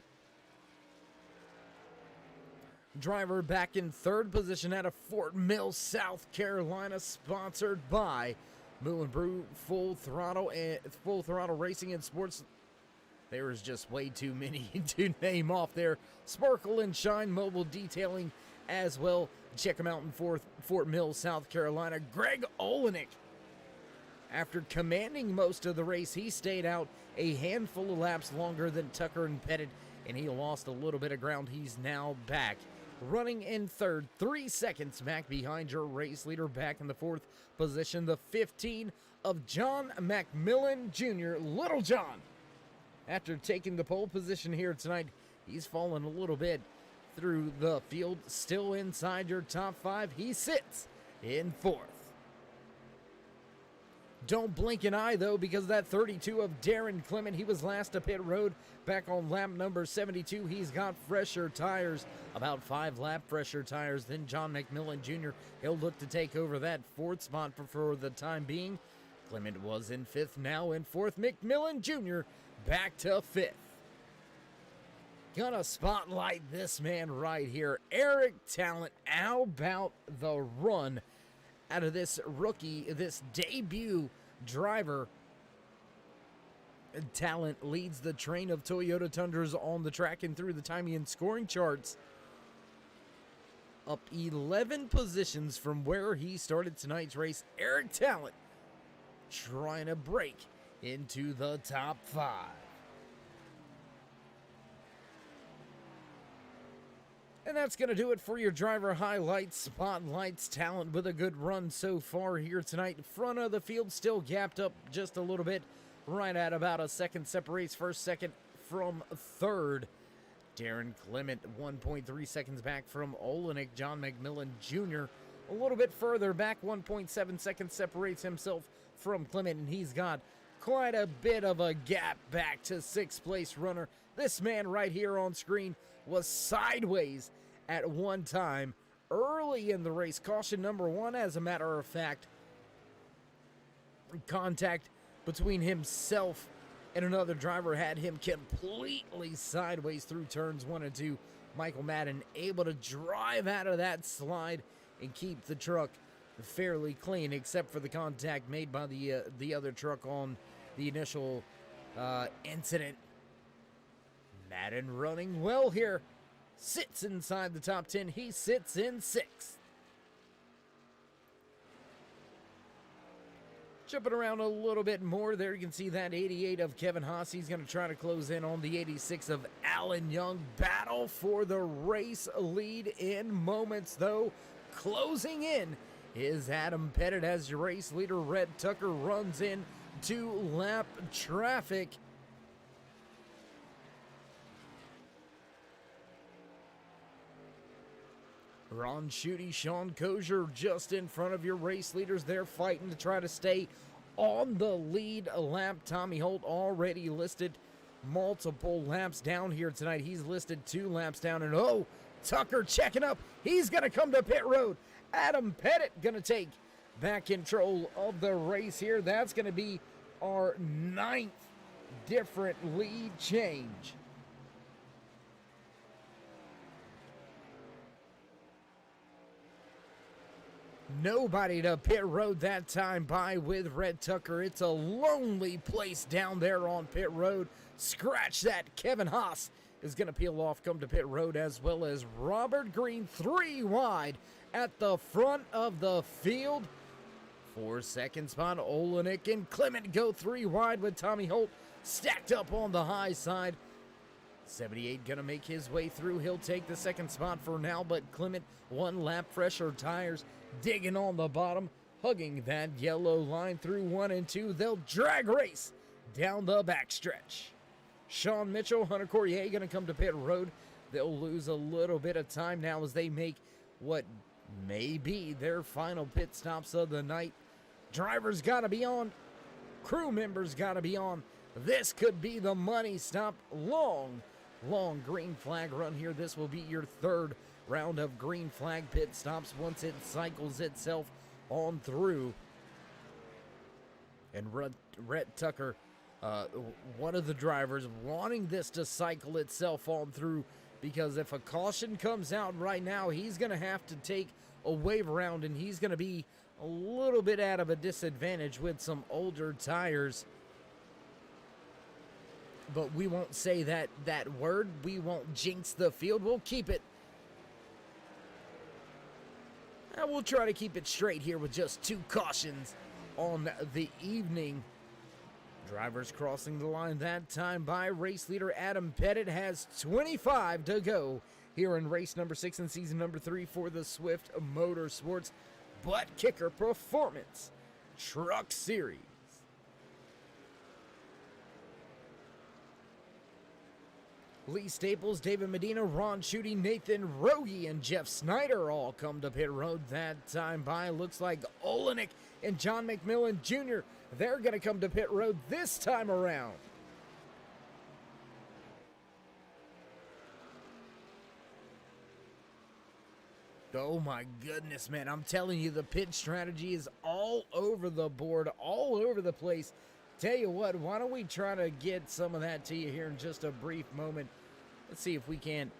Driver back in third position out of Fort Mill, South Carolina, sponsored by Moo and Brew Full Throttle Racing and Sports. There is just way too many to name off there. Sparkle and Shine Mobile Detailing as well. Check them out in Fort Mill, South Carolina. Greg Olenek, after commanding most of the race, he stayed out a handful of laps longer than Tucker and Pettit, and he lost a little bit of ground. He's now back, running in third, 3 seconds back behind your race leader. Back in the fourth position, the 15 of John McMillan Jr., Little John. After taking the pole position here tonight, he's fallen a little bit through the field, still inside your top 5. He sits in fourth. Don't blink an eye, though, because that 32 of Darren Clement, he was last to pit road back on lap number 72. He's got fresher tires, about 5 lap fresher tires than John McMillan Jr. He'll look to take over that fourth spot for the time being. Clement was in fifth, now in fourth. McMillan Jr. back to fifth. Gonna spotlight this man right here, Eric Talent. How about the run out of this rookie, this debut driver? Talent leads the train of Toyota Tundras on the track and through the timing and scoring charts. Up 11 positions from where he started tonight's race. Eric Talent trying to break into the top 5. And that's going to do it for your driver highlights, spotlights. Talent with a good run so far here tonight. Front of the field still gapped up just a little bit, right at about a second separates first, second from third. Darren Clement 1.3 seconds back from Olenek. John McMillan Jr. a little bit further back, 1.7 seconds separates himself from Clement, and he's got quite a bit of a gap back to sixth place runner. This man right here on screen was sideways at one time early in the race. Caution number 1, as a matter of fact. Contact between himself and another driver had him completely sideways through turns 1 and 2. Michael Madden able to drive out of that slide and keep the truck fairly clean, except for the contact made by the other truck on the initial incident. Madden running well here. Sits inside the top 10. He sits in 6th. Jumping around a little bit more, there you can see that 88 of Kevin Haas. He's going to try to close in on the 86 of Alan Young. Battle for the race lead in moments, though. Closing in is Adam Pettit as your race leader. Rhett Tucker runs in to lap traffic. Ron Schutte, Sean Kozier just in front of your race leaders. They're fighting to try to stay on the lead lap. Tommy Holt already listed multiple laps down here tonight. He's listed 2 laps down, and oh, Tucker checking up. He's going to come to pit road. Adam Pettit going to take back control of the race here. That's going to be our 9th different lead change. Nobody to pit road that time by with Red Tucker. It's a lonely place down there on pit road. Scratch that. Kevin Haas is going to peel off, come to pit road, as well as Robert Green 3 wide at the front of the field. 4-second spot, Olenek and Clement go 3 wide with Tommy Holt stacked up on the high side. 78 gonna make his way through. He'll take the 2nd spot for now, but Clement 1 lap fresher tires, digging on the bottom, hugging that yellow line through 1 and 2. They'll drag race down the backstretch. Sean Mitchell, Hunter Courier gonna come to pit road. They'll lose a little bit of time now as they make what may be their final pit stops of the night. Drivers gotta be on. Crew members gotta be on. This could be the money stop. Long green flag run here. This will be your 3rd round of green flag pit stops once it cycles itself on through. And Rhett Tucker, one of the drivers, wanting this to cycle itself on through, because if a caution comes out right now, he's going to have to take a wave around, and he's going to be a little bit out of a disadvantage with some older tires. But we won't say that word. We won't jinx the field. We'll keep it. And we'll try to keep it straight here with just 2 cautions on the evening. Drivers crossing the line that time by race leader Adam Pettit has 25 to go here in race number 6 and season number 3 for the Swift Motorsports Butt Kicker Performance Truck Series. Lee Staples, David Medina, Ron Schutte, Nathan Rogie, and Jeff Snyder all come to pit road that time by. Looks like Olenek and John McMillan Jr., they're going to come to pit road this time around. Oh my goodness, man. I'm telling you, the pit strategy is all over the board, all over the place. Tell you what, why don't we try to get some of that to you here in just a brief moment. Let's see if we can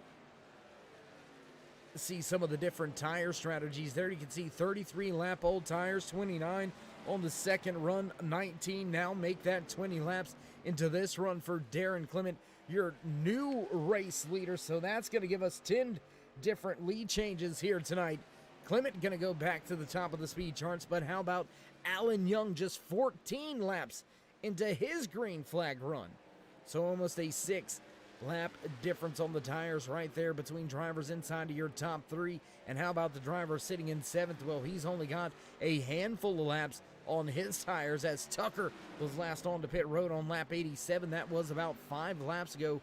see some of the different tire strategies. There you can see 33 lap old tires, 29 on the 2nd run, 19 now make that 20 laps into this run for Darren Clement, your new race leader. So that's going to give us 10 different lead changes here tonight. Clement going to go back to the top of the speed charts, but how about Alan Young, just 14 laps into his green flag run? So almost a 6 lap difference on the tires right there between drivers inside of your top 3. And how about the driver sitting in 7th? Well, he's only got a handful of laps on his tires, as Tucker was last on to pit road on lap 87. That was about 5 laps ago.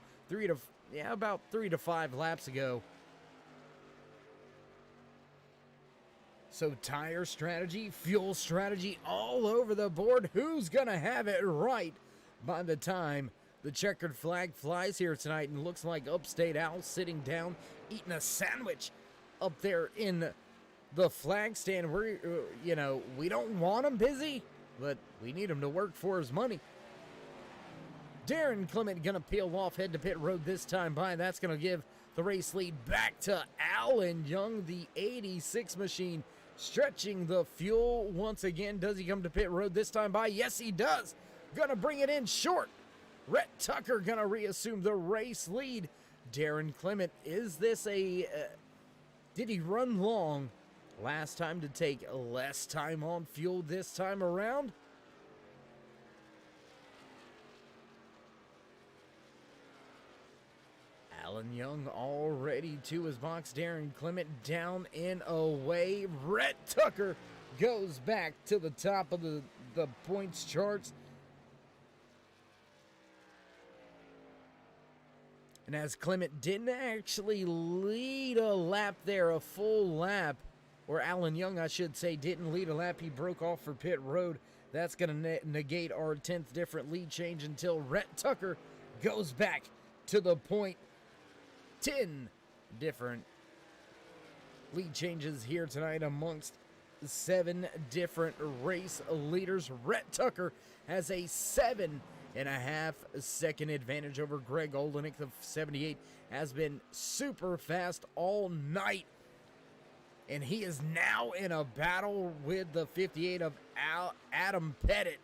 About 3 to 5 laps ago. So tire strategy, fuel strategy, all over the board. Who's going to have it right by the time the checkered flag flies here tonight? And looks like Upstate Al sitting down, eating a sandwich up there in the flag stand. We don't want him busy, but we need him to work for his money. Darren Clement going to peel off, head to pit road this time by. That's going to give the race lead back to Alan Young, the 86 machine, stretching the fuel once again. Does he come to pit road this time by? Yes, he does. Gonna bring it in short. Rhett Tucker gonna reassume the race lead. Darren Clement, is this did he run long last time to take less time on fuel this time around? Alan Young already to his box. Darren Clement down and away. Rhett Tucker goes back to the top of the points charts. And as Clement didn't actually lead a lap there, a full lap, or Alan Young, I should say, didn't lead a lap. He broke off for pit road. That's going to negate our 10th different lead change until Rhett Tucker goes back to the point. 10 different lead changes here tonight amongst 7 different race leaders. Rhett Tucker has a 7.5 second advantage over Greg Olenek. The 78 has been super fast all night. And he is now in a battle with the 58 of Adam Pettit.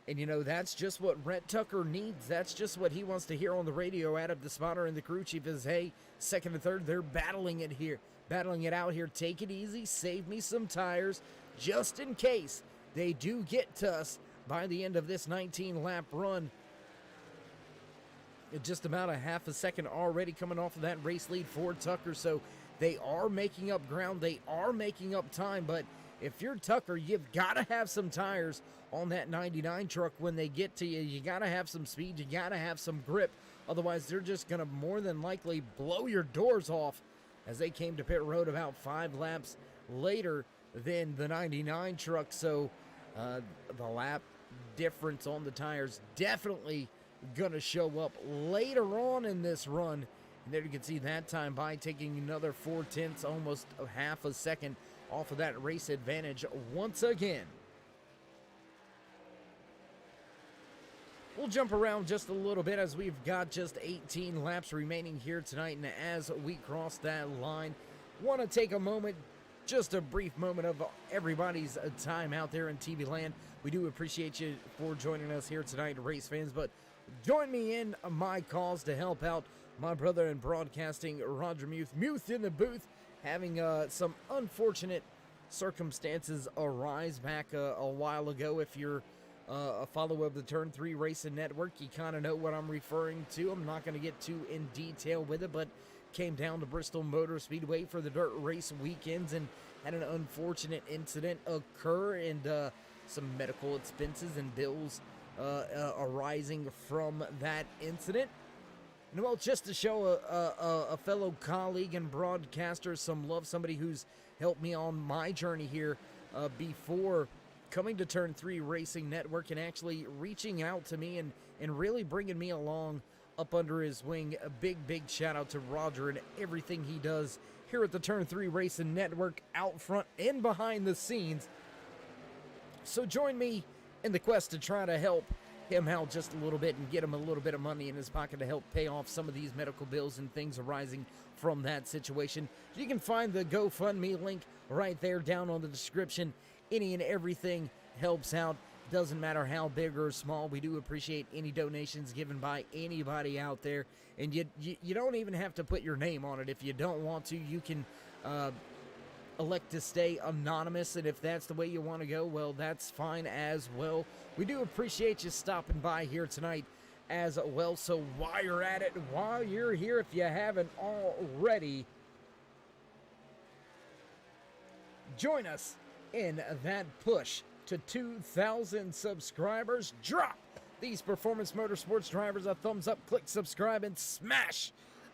And, you know, that's just what Rhett Tucker needs. That's just what he wants to hear on the radio. Adam, the spotter, and the crew chief is, hey, second and third, they're battling it here. Battling it out here. Take it easy. Save me some tires just in case they do get to us by the end of this 19-lap run. Just about a half a second already coming off of that race lead for Tucker. So they are making up ground. They are making up time. But if you're Tucker, you've got to have some tires on that 99 truck when they get to you. You got to have some speed. You got to have some grip. Otherwise, they're just going to more than likely blow your doors off as they came to pit road about 5 laps later than the 99 truck. So the lap difference on the tires definitely going to show up later on in this run. And there you can see that time by taking another 4/10, almost a half a second off of that race advantage once again. We'll jump around just a little bit as we've got just 18 laps remaining here tonight. And as we cross that line, want to take a moment, just a brief moment of everybody's time out there in TV land. We do appreciate you for joining us here tonight, race fans. But join me in my cause to help out my brother in broadcasting, Roger Muth. Muth in the booth, having some unfortunate circumstances arise back a while ago. If you're a follower of the Turn 3 Racing Network, you kind of know what I'm referring to. I'm not going to get too in detail with it, but came down to Bristol Motor Speedway for the dirt race weekends and had an unfortunate incident occur, and some medical expenses and bills arising from that incident. And well, just to show a fellow colleague and broadcaster some love, somebody who's helped me on my journey here before coming to Turn 3 Racing Network and actually reaching out to me and really bringing me along up under his wing. A big shout out to Roger and everything he does here at the Turn 3 Racing Network, out front and behind the scenes. So join me in the quest to try to help him out just a little bit and get him a little bit of money in his pocket to help pay off some of these medical bills and things arising from that situation. You can find the GoFundMe link right there down on the description. Any and everything helps out. Doesn't matter how big or small. We do appreciate any donations given by anybody out there. And you don't even have to put your name on it. If you don't want to, you can elect to stay anonymous, and if that's the way you want to go, well, that's fine as well. We do appreciate you stopping by here tonight as well. So while you're at it, while you're here, if you haven't already, join us in that push to 2,000 subscribers. Drop these Performance Motorsports drivers a thumbs up, click subscribe, and smash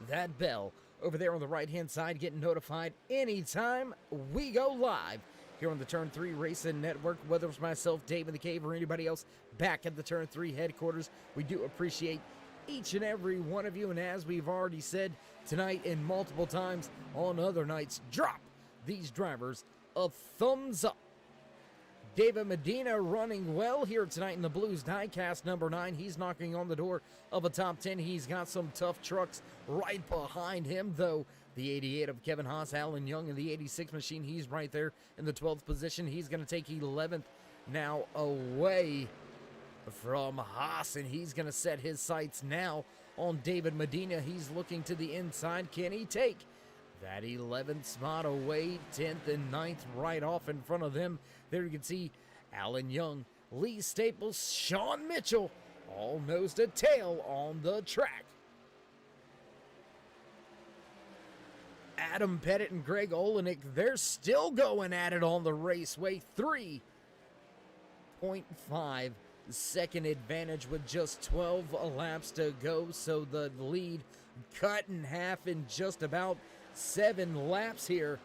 that bell over there on the right-hand side, getting notified anytime we go live here on the Turn 3 Racing Network. Whether it's myself, Dave in the Cave, or anybody else back at the Turn 3 headquarters, we do appreciate each and every one of you. And as we've already said tonight and multiple times on other nights, drop these drivers a thumbs up. David Medina running well here tonight in the Blues diecast number 9. He's knocking on the door of a top 10. He's got some tough trucks right behind him, though. The 88 of Kevin Haas, Alan Young, and the 86 machine, he's right there in the 12th position. He's going to take 11th now away from Haas, and he's going to set his sights now on David Medina. He's looking to the inside. Can he take that 11th spot away? 10th and 9th right off in front of them. There you can see Alan Young, Lee Staples, Sean Mitchell, all nose to tail on the track. Adam Pettit and Greg Olenek, they're still going at it on the raceway. 3.5 second advantage with just 12 laps to go. So the lead cut in half in just about 7 laps here.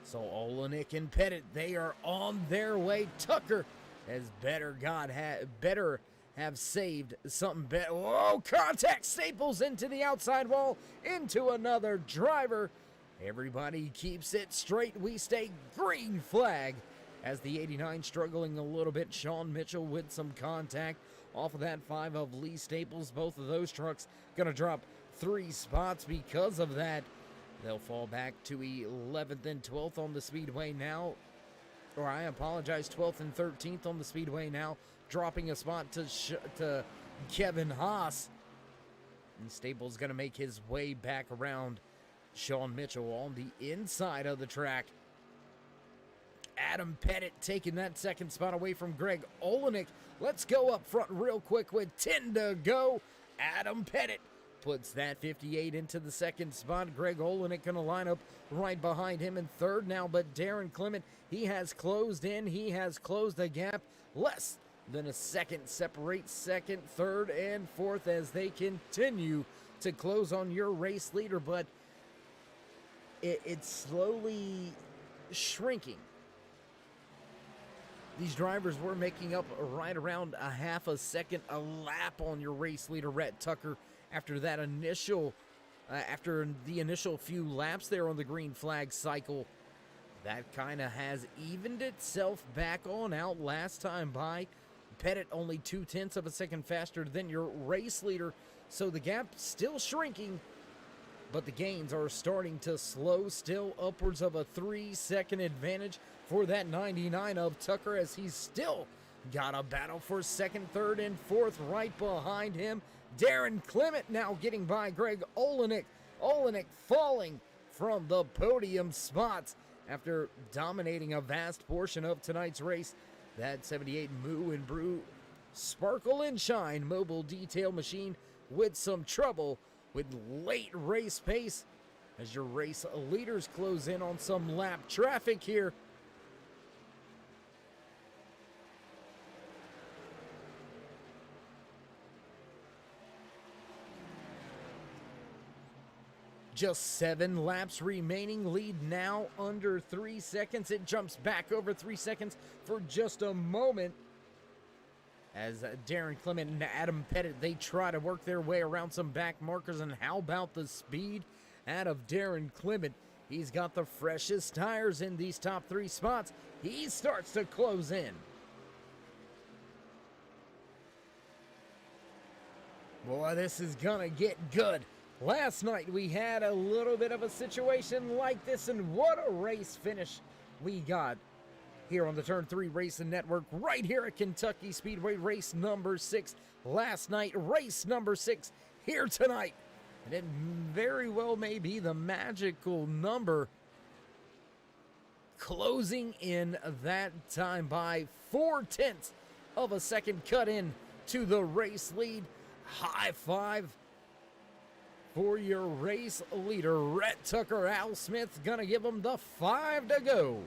So Olenek and Pettit, they are on their way. Tucker has better have saved something better. Whoa, contact. Staples into the outside wall, into another driver. Everybody keeps it straight. We stay green flag as the 89 struggling a little bit. Sean Mitchell with some contact off of that 5 of Lee Staples. Both of those trucks going to drop 3 spots because of that. They'll fall back to 11th and 12th on the speedway now. Or I apologize, 12th and 13th on the speedway now, dropping a spot to Kevin Haas. And Staples going to make his way back around Sean Mitchell on the inside of the track. Adam Pettit taking that second spot away from Greg Olenek. Let's go up front real quick with 10 to go. Adam Pettit puts that 58 into the second spot. Greg Olenek going to line up right behind him in third now, but Darren Clement, he has closed in. He has closed the gap. Less than a second separates second, third, and fourth as they continue to close on your race leader, but it's slowly shrinking. These drivers were making up right around a half a second a lap on your race leader, Rhett Tucker, after that initial, after the initial few laps there on the green flag cycle. That kind of has evened itself back on out last time by. Pettit only 0.2 of a second faster than your race leader, so the gap still shrinking, but the gains are starting to slow, still upwards of a 3-second advantage for that 99 of Tucker, as he's still got a battle for second, third, and fourth right behind him. Darren Clement now getting by Greg Olenek. Olenek falling from the podium spots after dominating a vast portion of tonight's race. That 78 Moo and Brew Sparkle and Shine mobile detail machine with some trouble with late race pace as your race leaders close in on some lap traffic here. Just 7 laps remaining. Lead now under 3 seconds. It jumps back over 3 seconds for just a moment as Darren Clement and Adam Pettit, they try to work their way around some back markers. And how about the speed out of Darren Clement? He's got the freshest tires in these top 3 spots. He starts to close in. Boy, this is gonna get good. Last night we had a little bit of a situation like this, and what a race finish we got here on the Turn 3 Racing Network, right here at Kentucky Speedway, race number 6. Last night, race number 6 here tonight. And it very well may be the magical number, closing in that time by 0.4 of a second, cut in to the race lead. High five for your race leader, Rhett Tucker. Al Smith gonna give him the 5 to go.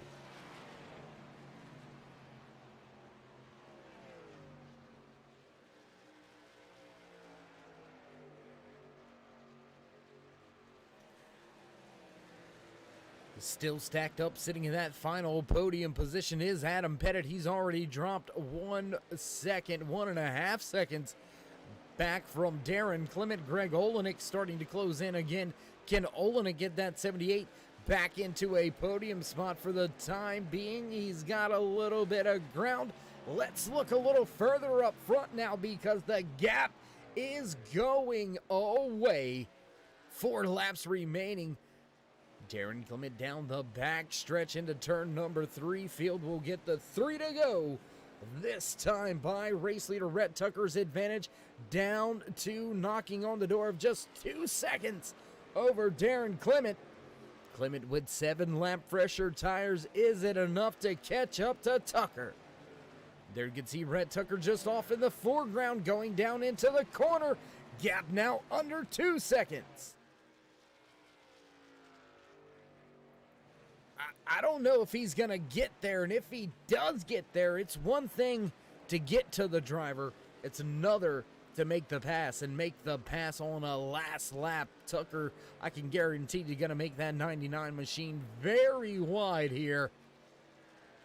Still stacked up, sitting in that final podium position is Adam Pettit. He's already dropped 1 second, 1.5 seconds back from Darren Clement. Greg Olenek starting to close in again. Can Olenek get that 78 back into a podium spot for the time being? He's got a little bit of ground. Let's look a little further up front now, because the gap is going away. 4 laps remaining. Darren Clement down the back stretch into turn number 3. Field will get the 3 to go. This time by race leader Rhett Tucker's advantage, down to knocking on the door of just 2 seconds over Darren Clement. Clement with 7 lap fresher tires. Is it enough to catch up to Tucker? There you can see Rhett Tucker just off in the foreground, going down into the corner. Gap now under 2 seconds. I don't know if he's going to get there, and if he does get there, it's one thing to get to the driver. It's another to make the pass, and make the pass on a last lap. Tucker, I can guarantee you're going to make that 99 machine very wide here.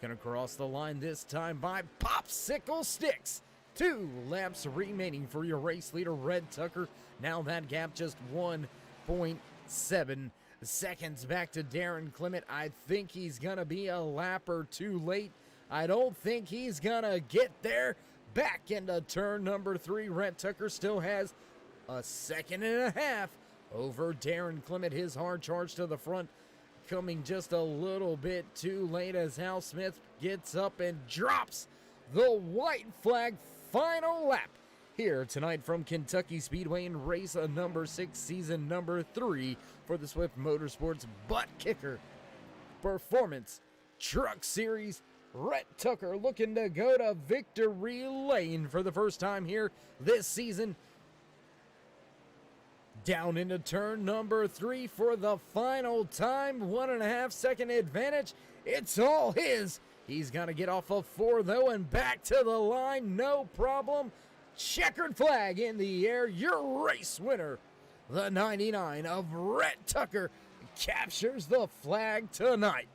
Going to cross the line this time by popsicle sticks. 2 laps remaining for your race leader, Rhett Tucker. Now that gap just 1.7 seconds back to Darren Clement. I think he's gonna be a lap or 2 late. I don't think he's gonna get there. Back into turn number 3. Rhett Tucker still has a 1.5 seconds over Darren Clement. His hard charge to the front coming just a little bit too late as Hal Smith gets up and drops the white flag. Final lap here tonight from Kentucky Speedway in race number 6, season number 3 for the Swift Motorsports Butt Kicker Performance Truck Series. Rhett Tucker looking to go to victory lane for the first time here this season. Down into turn number 3 for the final time. 1.5 second advantage. It's all his. He's going to get off of 4 though and back to the line. No problem. Checkered flag in the air. Your race winner, the 99 of Rhett Tucker, captures the flag tonight.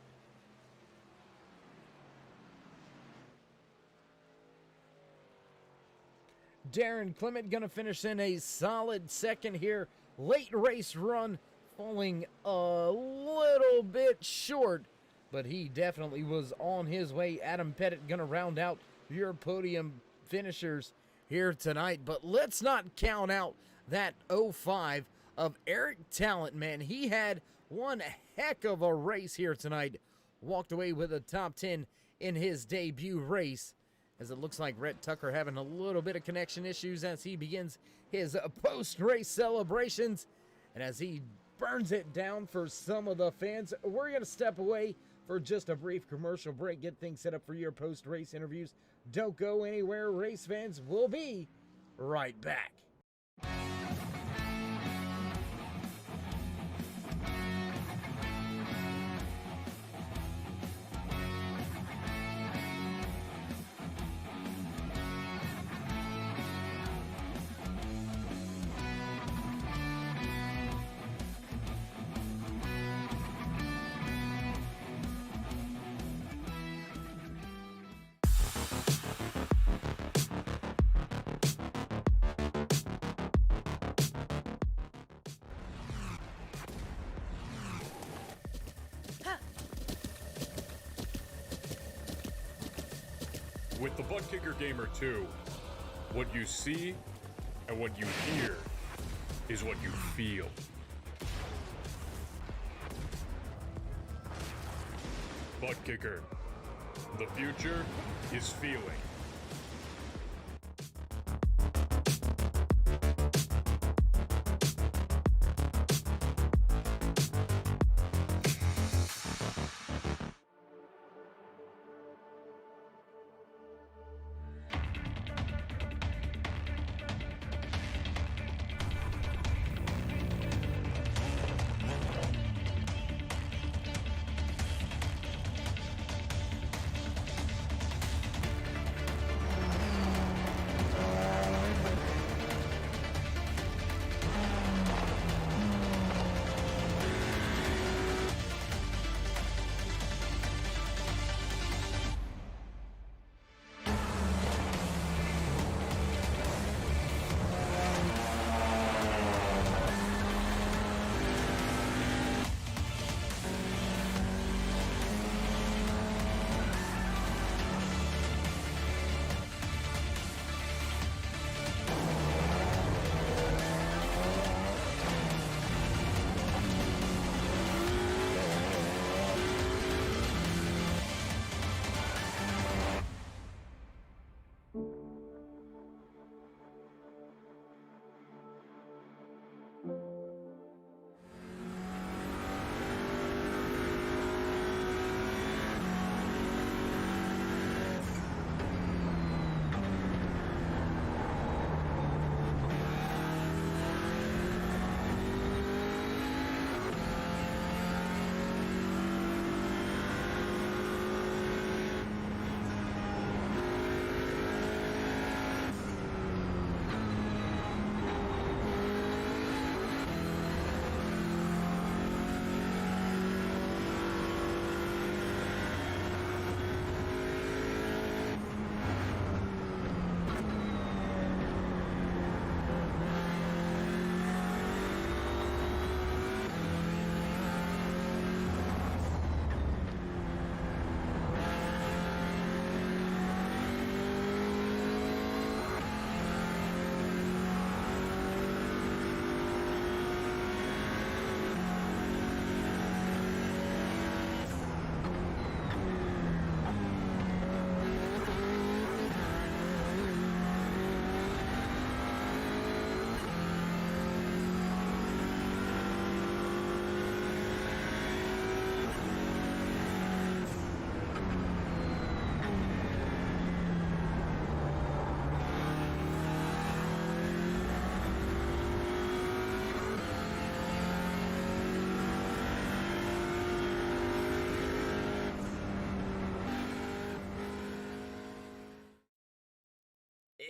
Darren Clement going to finish in a solid second here. Late race run, falling a little bit short, but he definitely was on his way. Adam Pettit going to round out your podium finishers here tonight. But let's not count out that 05 of Eric Talent, man. He had one heck of a race here tonight. Walked away with a top 10 in his debut race, as it looks like Rhett Tucker having a little bit of connection issues as he begins his post-race celebrations. And as he burns it down for some of the fans, we're going to step away for just a brief commercial break, get things set up for your post-race interviews. Don't go anywhere, race fans. We'll be right back. With the Butt Kicker Gamer 2, what you see and what you hear is what you feel. Butt Kicker. The future is feeling.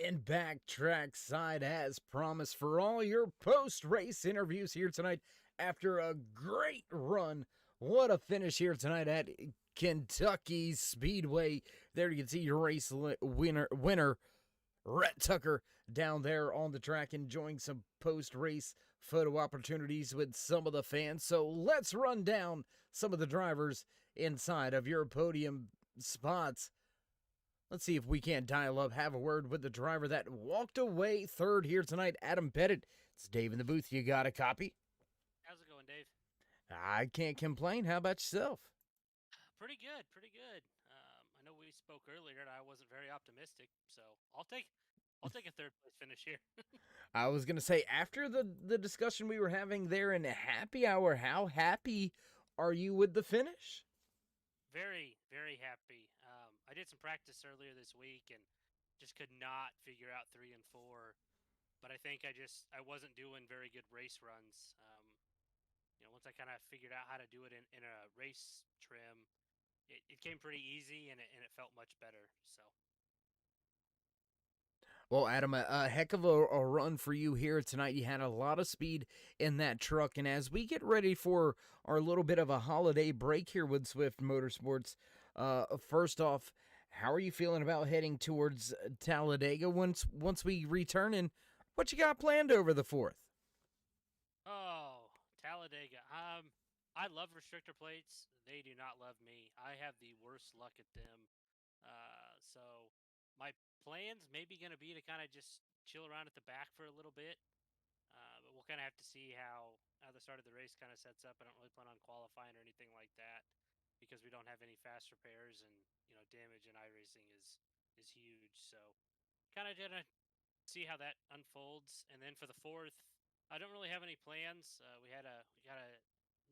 And back trackside as promised for all your post-race interviews here tonight after a great run. What a finish here tonight at Kentucky Speedway. There you can see your race winner Rhett Tucker down there on the track enjoying some post-race photo opportunities with some of the fans. So let's run down some of the drivers inside of your podium spots. Let's see if we can't dial up, have a word with the driver that walked away third here tonight, Adam Pettit. It's Dave in the booth. You got a copy? How's it going, Dave? I can't complain. How about yourself? Pretty good, pretty good. I know we spoke earlier, and I wasn't very optimistic, so I'll take a third place finish here. I was going to say, after the discussion we were having there in the happy hour, how happy are you with the finish? Very, very happy. I did some practice earlier this week and just could not figure out 3 and 4. But I think I wasn't doing very good race runs. Once I kind of figured out how to do it in a race trim, it came pretty easy and it felt much better. So. Well, Adam, a heck of a run for you here tonight. You had a lot of speed in that truck. And as we get ready for our little bit of a holiday break here with Swift Motorsports, first off, how are you feeling about heading towards Talladega once we return? And what you got planned over the 4th? Oh, Talladega. I love restrictor plates. They do not love me. I have the worst luck at them. So my plans maybe going to be to kind of just chill around at the back for a little bit. But we'll kind of have to see how the start of the race kind of sets up. I don't really plan on qualifying or anything like that because we don't have any fast repairs, and damage in iRacing is huge. So kind of gonna see how that unfolds. And then for the 4th, I don't really have any plans. We got a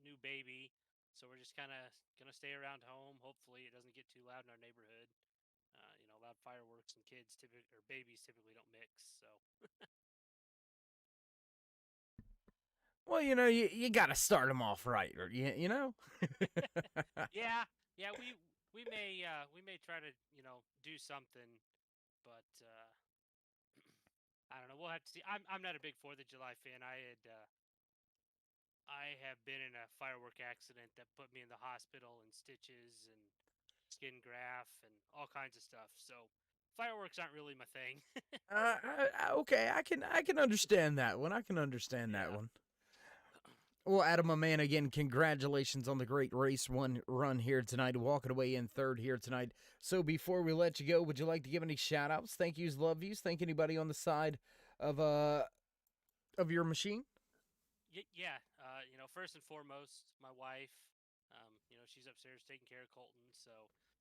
new baby, so we're just kind of gonna stay around home. Hopefully, it doesn't get too loud in our neighborhood. Loud fireworks and babies typically don't mix. So. Well, you got to start them off right, you know. Yeah, we may try to do something, but I don't know. We'll have to see. I'm not a big 4th of July fan. I have been in a firework accident that put me in the hospital and stitches and skin graft and all kinds of stuff. So fireworks aren't really my thing. Okay, I can understand that one. I can understand that one. Well, Adam, my man, again, congratulations on the great race run here tonight, walking away in third here tonight. So before we let you go, would you like to give any shout-outs, thank yous, love yous, thank anybody on the side of your machine? Yeah, first and foremost, my wife. She's upstairs taking care of Colton, so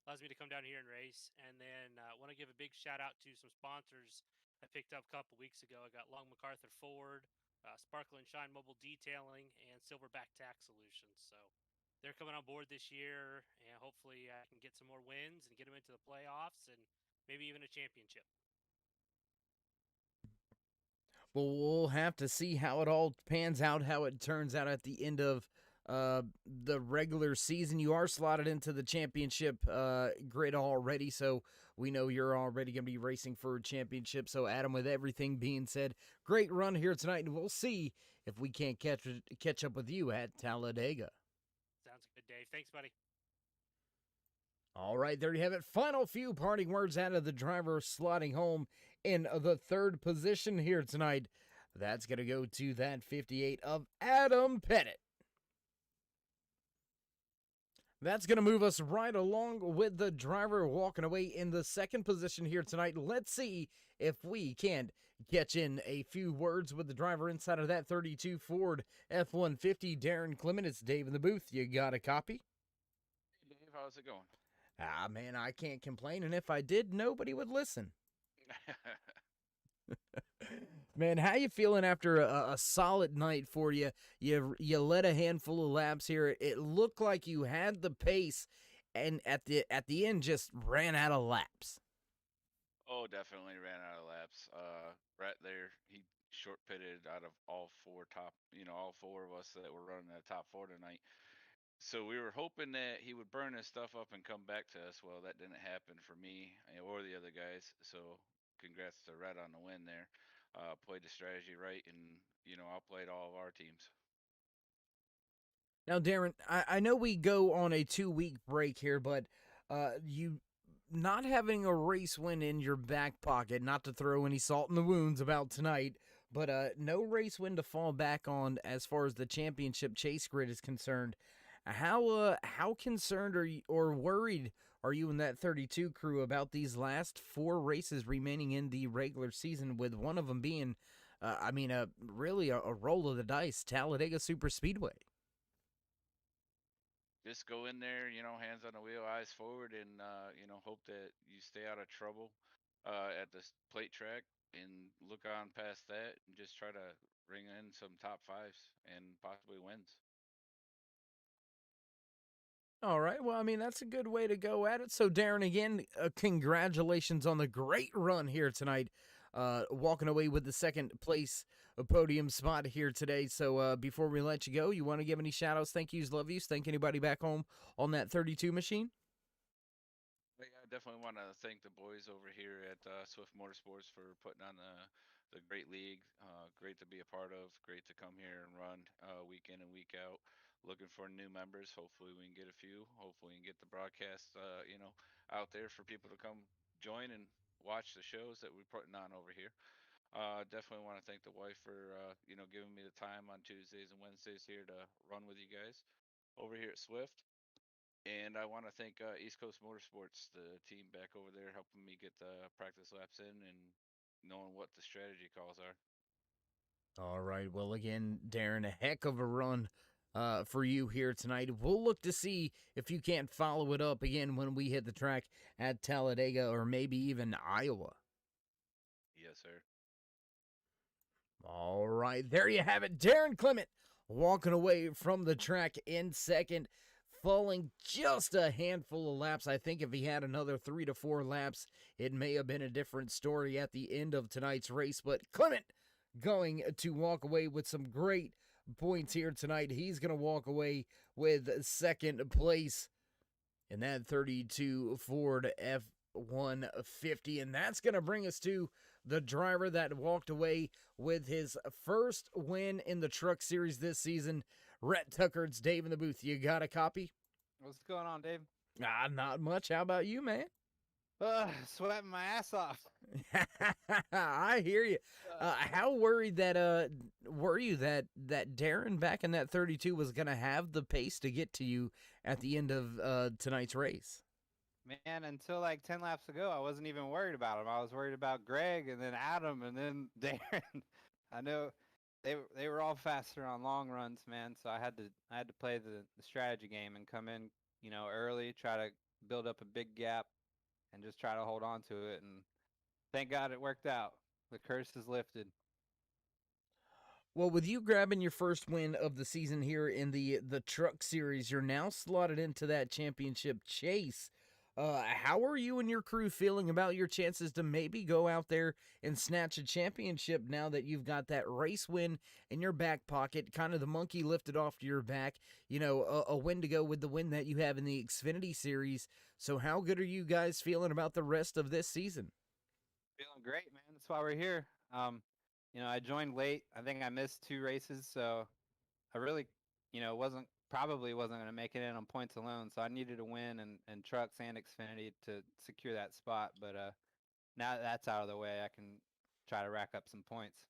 allows me to come down here and race. And then want to give a big shout-out to some sponsors I picked up a couple weeks ago. I got Long MacArthur Ford, Sparkle and Shine Mobile Detailing, and Silverback Tax Solutions. So they're coming on board this year, and hopefully I can get some more wins and get them into the playoffs and maybe even a championship. Well, we'll have to see how it all pans out, how it turns out at the end of the regular season. You are slotted into the championship grid already, so we know you're already going to be racing for a championship. So, Adam, with everything being said, great run here tonight, and we'll see if we can't catch up with you at Talladega. Sounds good, Dave. Thanks, buddy. All right, there you have it. Final few parting words out of the driver slotting home in the 3rd position here tonight. That's going to go to that 58 of Adam Pettit. That's going to move us right along with the driver walking away in the 2nd position here tonight. Let's see if we can't catch in a few words with the driver inside of that 32 Ford F-150, Darren Clement. It's Dave in the booth. You got a copy? Hey, Dave, how's it going? Ah, man, I can't complain, and if I did, nobody would listen. Man, how you feeling after a solid night for you? You led a handful of laps here. It looked like you had the pace, and at the end just ran out of laps. Oh, definitely ran out of laps. Right there, he short pitted out of all four of us that were running the top 4 tonight. So we were hoping that he would burn his stuff up and come back to us. Well, that didn't happen for me or the other guys. So congrats to Red on the win there. Played the strategy right, and outplayed all of our teams. Now, Darren, I know we go on a 2 week break here, but you not having a race win in your back pocket, not to throw any salt in the wounds about tonight, but no race win to fall back on as far as the championship chase grid is concerned. How concerned are you or worried are you in that 32 crew about these last 4 races remaining in the regular season, with one of them being, really a roll of the dice, Talladega Super Speedway? Just go in there, hands on the wheel, eyes forward, and hope that you stay out of trouble at the plate track, and look on past that, and just try to ring in some top fives and possibly wins. All right. Well, I mean, that's a good way to go at it. So, Darren, again, congratulations on the great run here tonight. Walking away with the second place podium spot here today. So, before we let you go, you want to give any shout outs, thank yous, love yous, thank anybody back home on that 32 machine? I definitely want to thank the boys over here at Swift Motorsports for putting on the great league. Great to be a part of. Great to come here and run week in and week out. Looking for new members. Hopefully we can get a few. Hopefully we can get the broadcast, out there for people to come join and watch the shows that we're putting on over here. Definitely want to thank the wife for giving me the time on Tuesdays and Wednesdays here to run with you guys over here at Swift. And I want to thank East Coast Motorsports, the team back over there, helping me get the practice laps in and knowing what the strategy calls are. All right. Well, again, Darren, a heck of a run for you here tonight. We'll look to see if you can't follow it up again when we hit the track at Talladega or maybe even Iowa. Yes, sir. All right, there you have it. Darren Clement walking away from the track in second, falling just a handful of laps. I think if he had another 3 to 4 laps, it may have been a different story at the end of tonight's race. But Clement going to walk away with some great points here tonight. He's going to walk away with second place in that 32 Ford F-150. And that's going to bring us to the driver that walked away with his first win in the Truck Series this season, Rhett Tucker's Dave in the booth. You got a copy? What's going on, Dave? Not much. How about you, man? Sweating my ass off. I hear you. How worried that were you that Darren back in that 32 was going to have the pace to get to you at the end of tonight's race? Man, until like 10 laps ago, I wasn't even worried about him. I was worried about Greg and then Adam and then Darren. I know they were all faster on long runs, man. So I had to play the strategy game and come in, early, try to build up a big gap and just try to hold on to it. And thank God it worked out. The curse is lifted. Well, with you grabbing your first win of the season here in the Truck Series, you're now slotted into that championship chase. How are you and your crew feeling about your chances to maybe go out there and snatch a championship now that you've got that race win in your back pocket, kind of the monkey lifted off to your back, a win to go with the win that you have in the Xfinity Series. So how good are you guys feeling about the rest of this season? Feeling great, man. That's why we're here. I joined late. I think I missed 2 races, so I really, probably wasn't going to make it in on points alone. So I needed a win and trucks and Xfinity to secure that spot. But now that that's out of the way, I can try to rack up some points.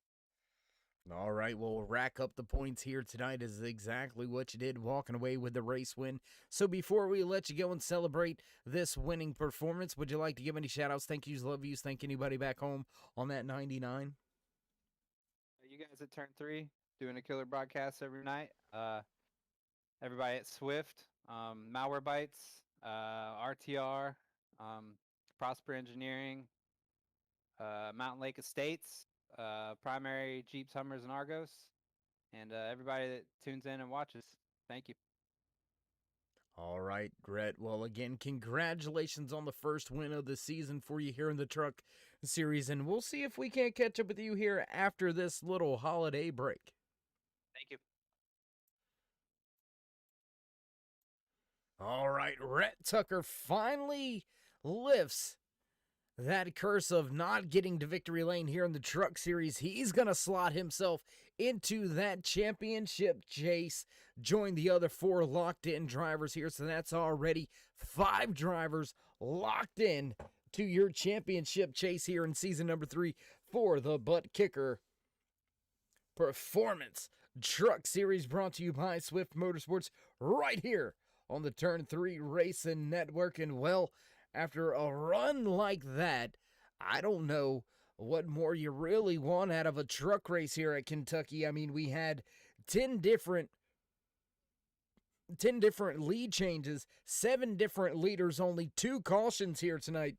All right, well, rack up the points here tonight is exactly what you did, walking away with the race win. So before we let you go and celebrate this winning performance, would you like to give any shout-outs, thank yous, love yous, thank anybody back home on that 99? You guys at Turn 3 doing a killer broadcast every night. Everybody at Swift, Malware Bytes, RTR, Prosper Engineering, Mountain Lake Estates, Primary Jeeps, Hummers, and Argos, and everybody that tunes in and watches. Thank you. All right, Brett. Well, again, congratulations on the first win of the season for you here in the Truck Series, and we'll see if we can't catch up with you here after this little holiday break. Thank you. All right, Rhett Tucker finally lifts that curse of not getting to victory lane here in the Truck Series. He's going to slot himself into that championship chase, join the other 4 locked-in drivers here. So that's already 5 drivers locked in to your championship chase here in season number 3 for the Butt Kicker Performance Truck Series, brought to you by Swift Motorsports right here on the Turn 3 Racing Network. And well, after a run like that, I don't know what more you really want out of a truck race here at Kentucky. I mean, we had 10 different lead changes, 7 different leaders, only 2 cautions here tonight.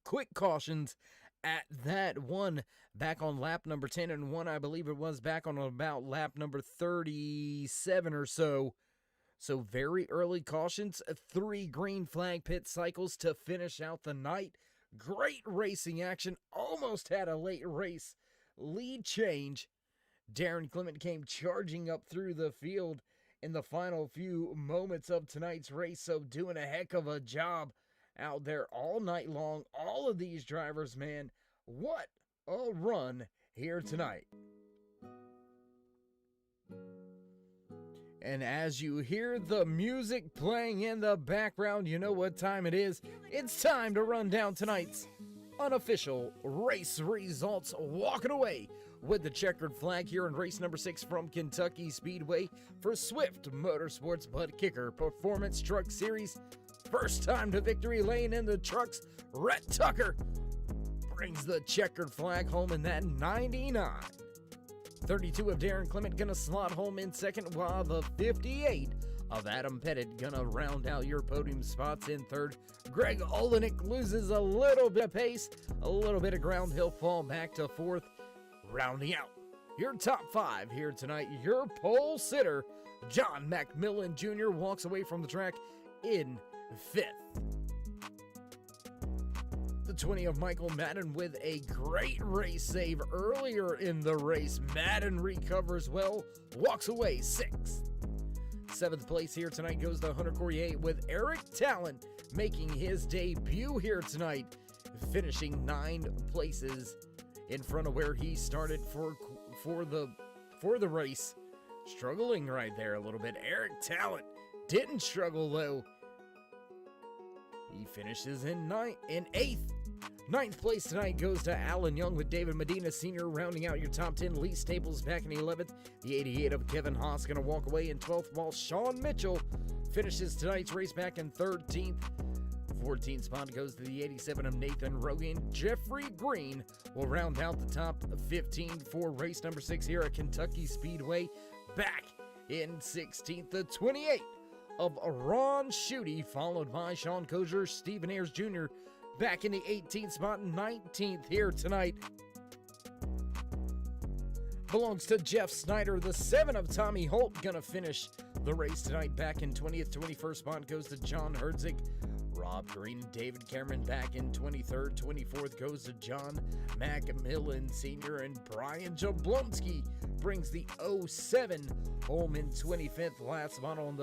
Quick cautions at that, one back on lap number 10 and one, I believe it was, back on about lap number 37 or so. So very early cautions, 3 green flag pit cycles to finish out the night. Great racing action, almost had a late race lead change. Darren Clement came charging up through the field in the final few moments of tonight's race, so doing a heck of a job out there all night long. All of these drivers, man, what a run here tonight. And as you hear the music playing in the background, you know what time it is. It's time to run down tonight's unofficial race results. Walking away with the checkered flag here in race number 6 from Kentucky Speedway for Swift Motorsports Butt Kicker Performance Truck Series. First time to victory lane in the trucks, Rhett Tucker brings the checkered flag home in that 99. 32 of Darren Clement gonna slot home in second, while the 58 of Adam Pettit gonna round out your podium spots in third. Greg Olenek loses a little bit of pace, a little bit of ground. He'll fall back to fourth. Rounding out your top 5 here tonight, your pole sitter, John McMillan Jr. walks away from the track in 5th. The 20 of Michael Madden with a great race save earlier in the race. Madden recovers well, walks away 6th. 7th place here tonight goes to Hunter Courier, with Eric Talon making his debut here tonight, finishing 9 places in front of where he started for the race. Struggling right there a little bit. Eric Talon didn't struggle though. He finishes in 8th. 9th place tonight goes to Alan Young, with David Medina Sr. rounding out your top 10. Lee Staples back in 11th. The 88 of Kevin Haas going to walk away in 12th, while Sean Mitchell finishes tonight's race back in 13th. 14th spot goes to the 87 of Nathan Rogan. Jeffrey Green will round out the top 15 for race number 6 here at Kentucky Speedway. Back in 16th, the 28 of Ron Schutte, followed by Sean Kozier. Stephen Ayers Jr. back in the 18th spot. 19th here tonight belongs to Jeff Snyder. The 7 of Tommy Holt gonna finish the race tonight back in 20th. 21st spot goes to John Herzig. Rob Green and David Cameron back in 23rd. 24th goes to John McMillan Sr. and Brian Jablonski brings the 07 home in 25th. Last spot on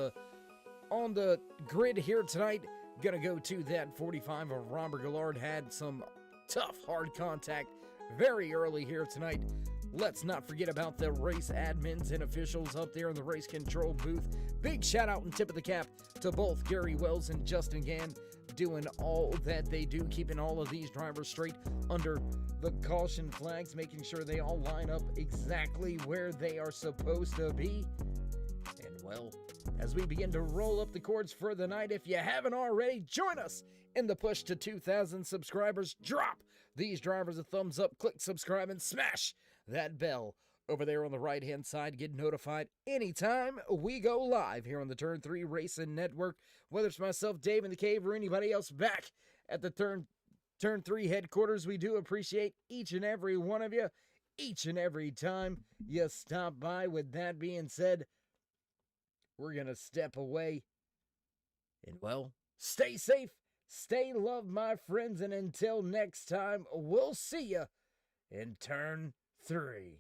the grid here tonight gonna go to that 45 of Robert Gillard. Had some tough hard contact very early here tonight. Let's not forget about the race admins and officials up there in the race control booth. Big shout out and tip of the cap to both Gary Wells and Justin Gann, doing all that they do, keeping all of these drivers straight under the caution flags, making sure they all line up exactly where they are supposed to be. And well, as we begin to roll up the cords for the night, if you haven't already, join us in the push to 2,000 subscribers. Drop these drivers a thumbs up, click subscribe, and smash that bell over there on the right hand side. Get notified anytime we go live here on the Turn 3 Racing Network. Whether it's myself, Dave in the Cave, or anybody else back at the Turn 3 headquarters, we do appreciate each and every one of you, each and every time you stop by. With that being said, we're gonna step away, and well, stay safe, stay loved, my friends, and until next time, we'll see you in Turn 3.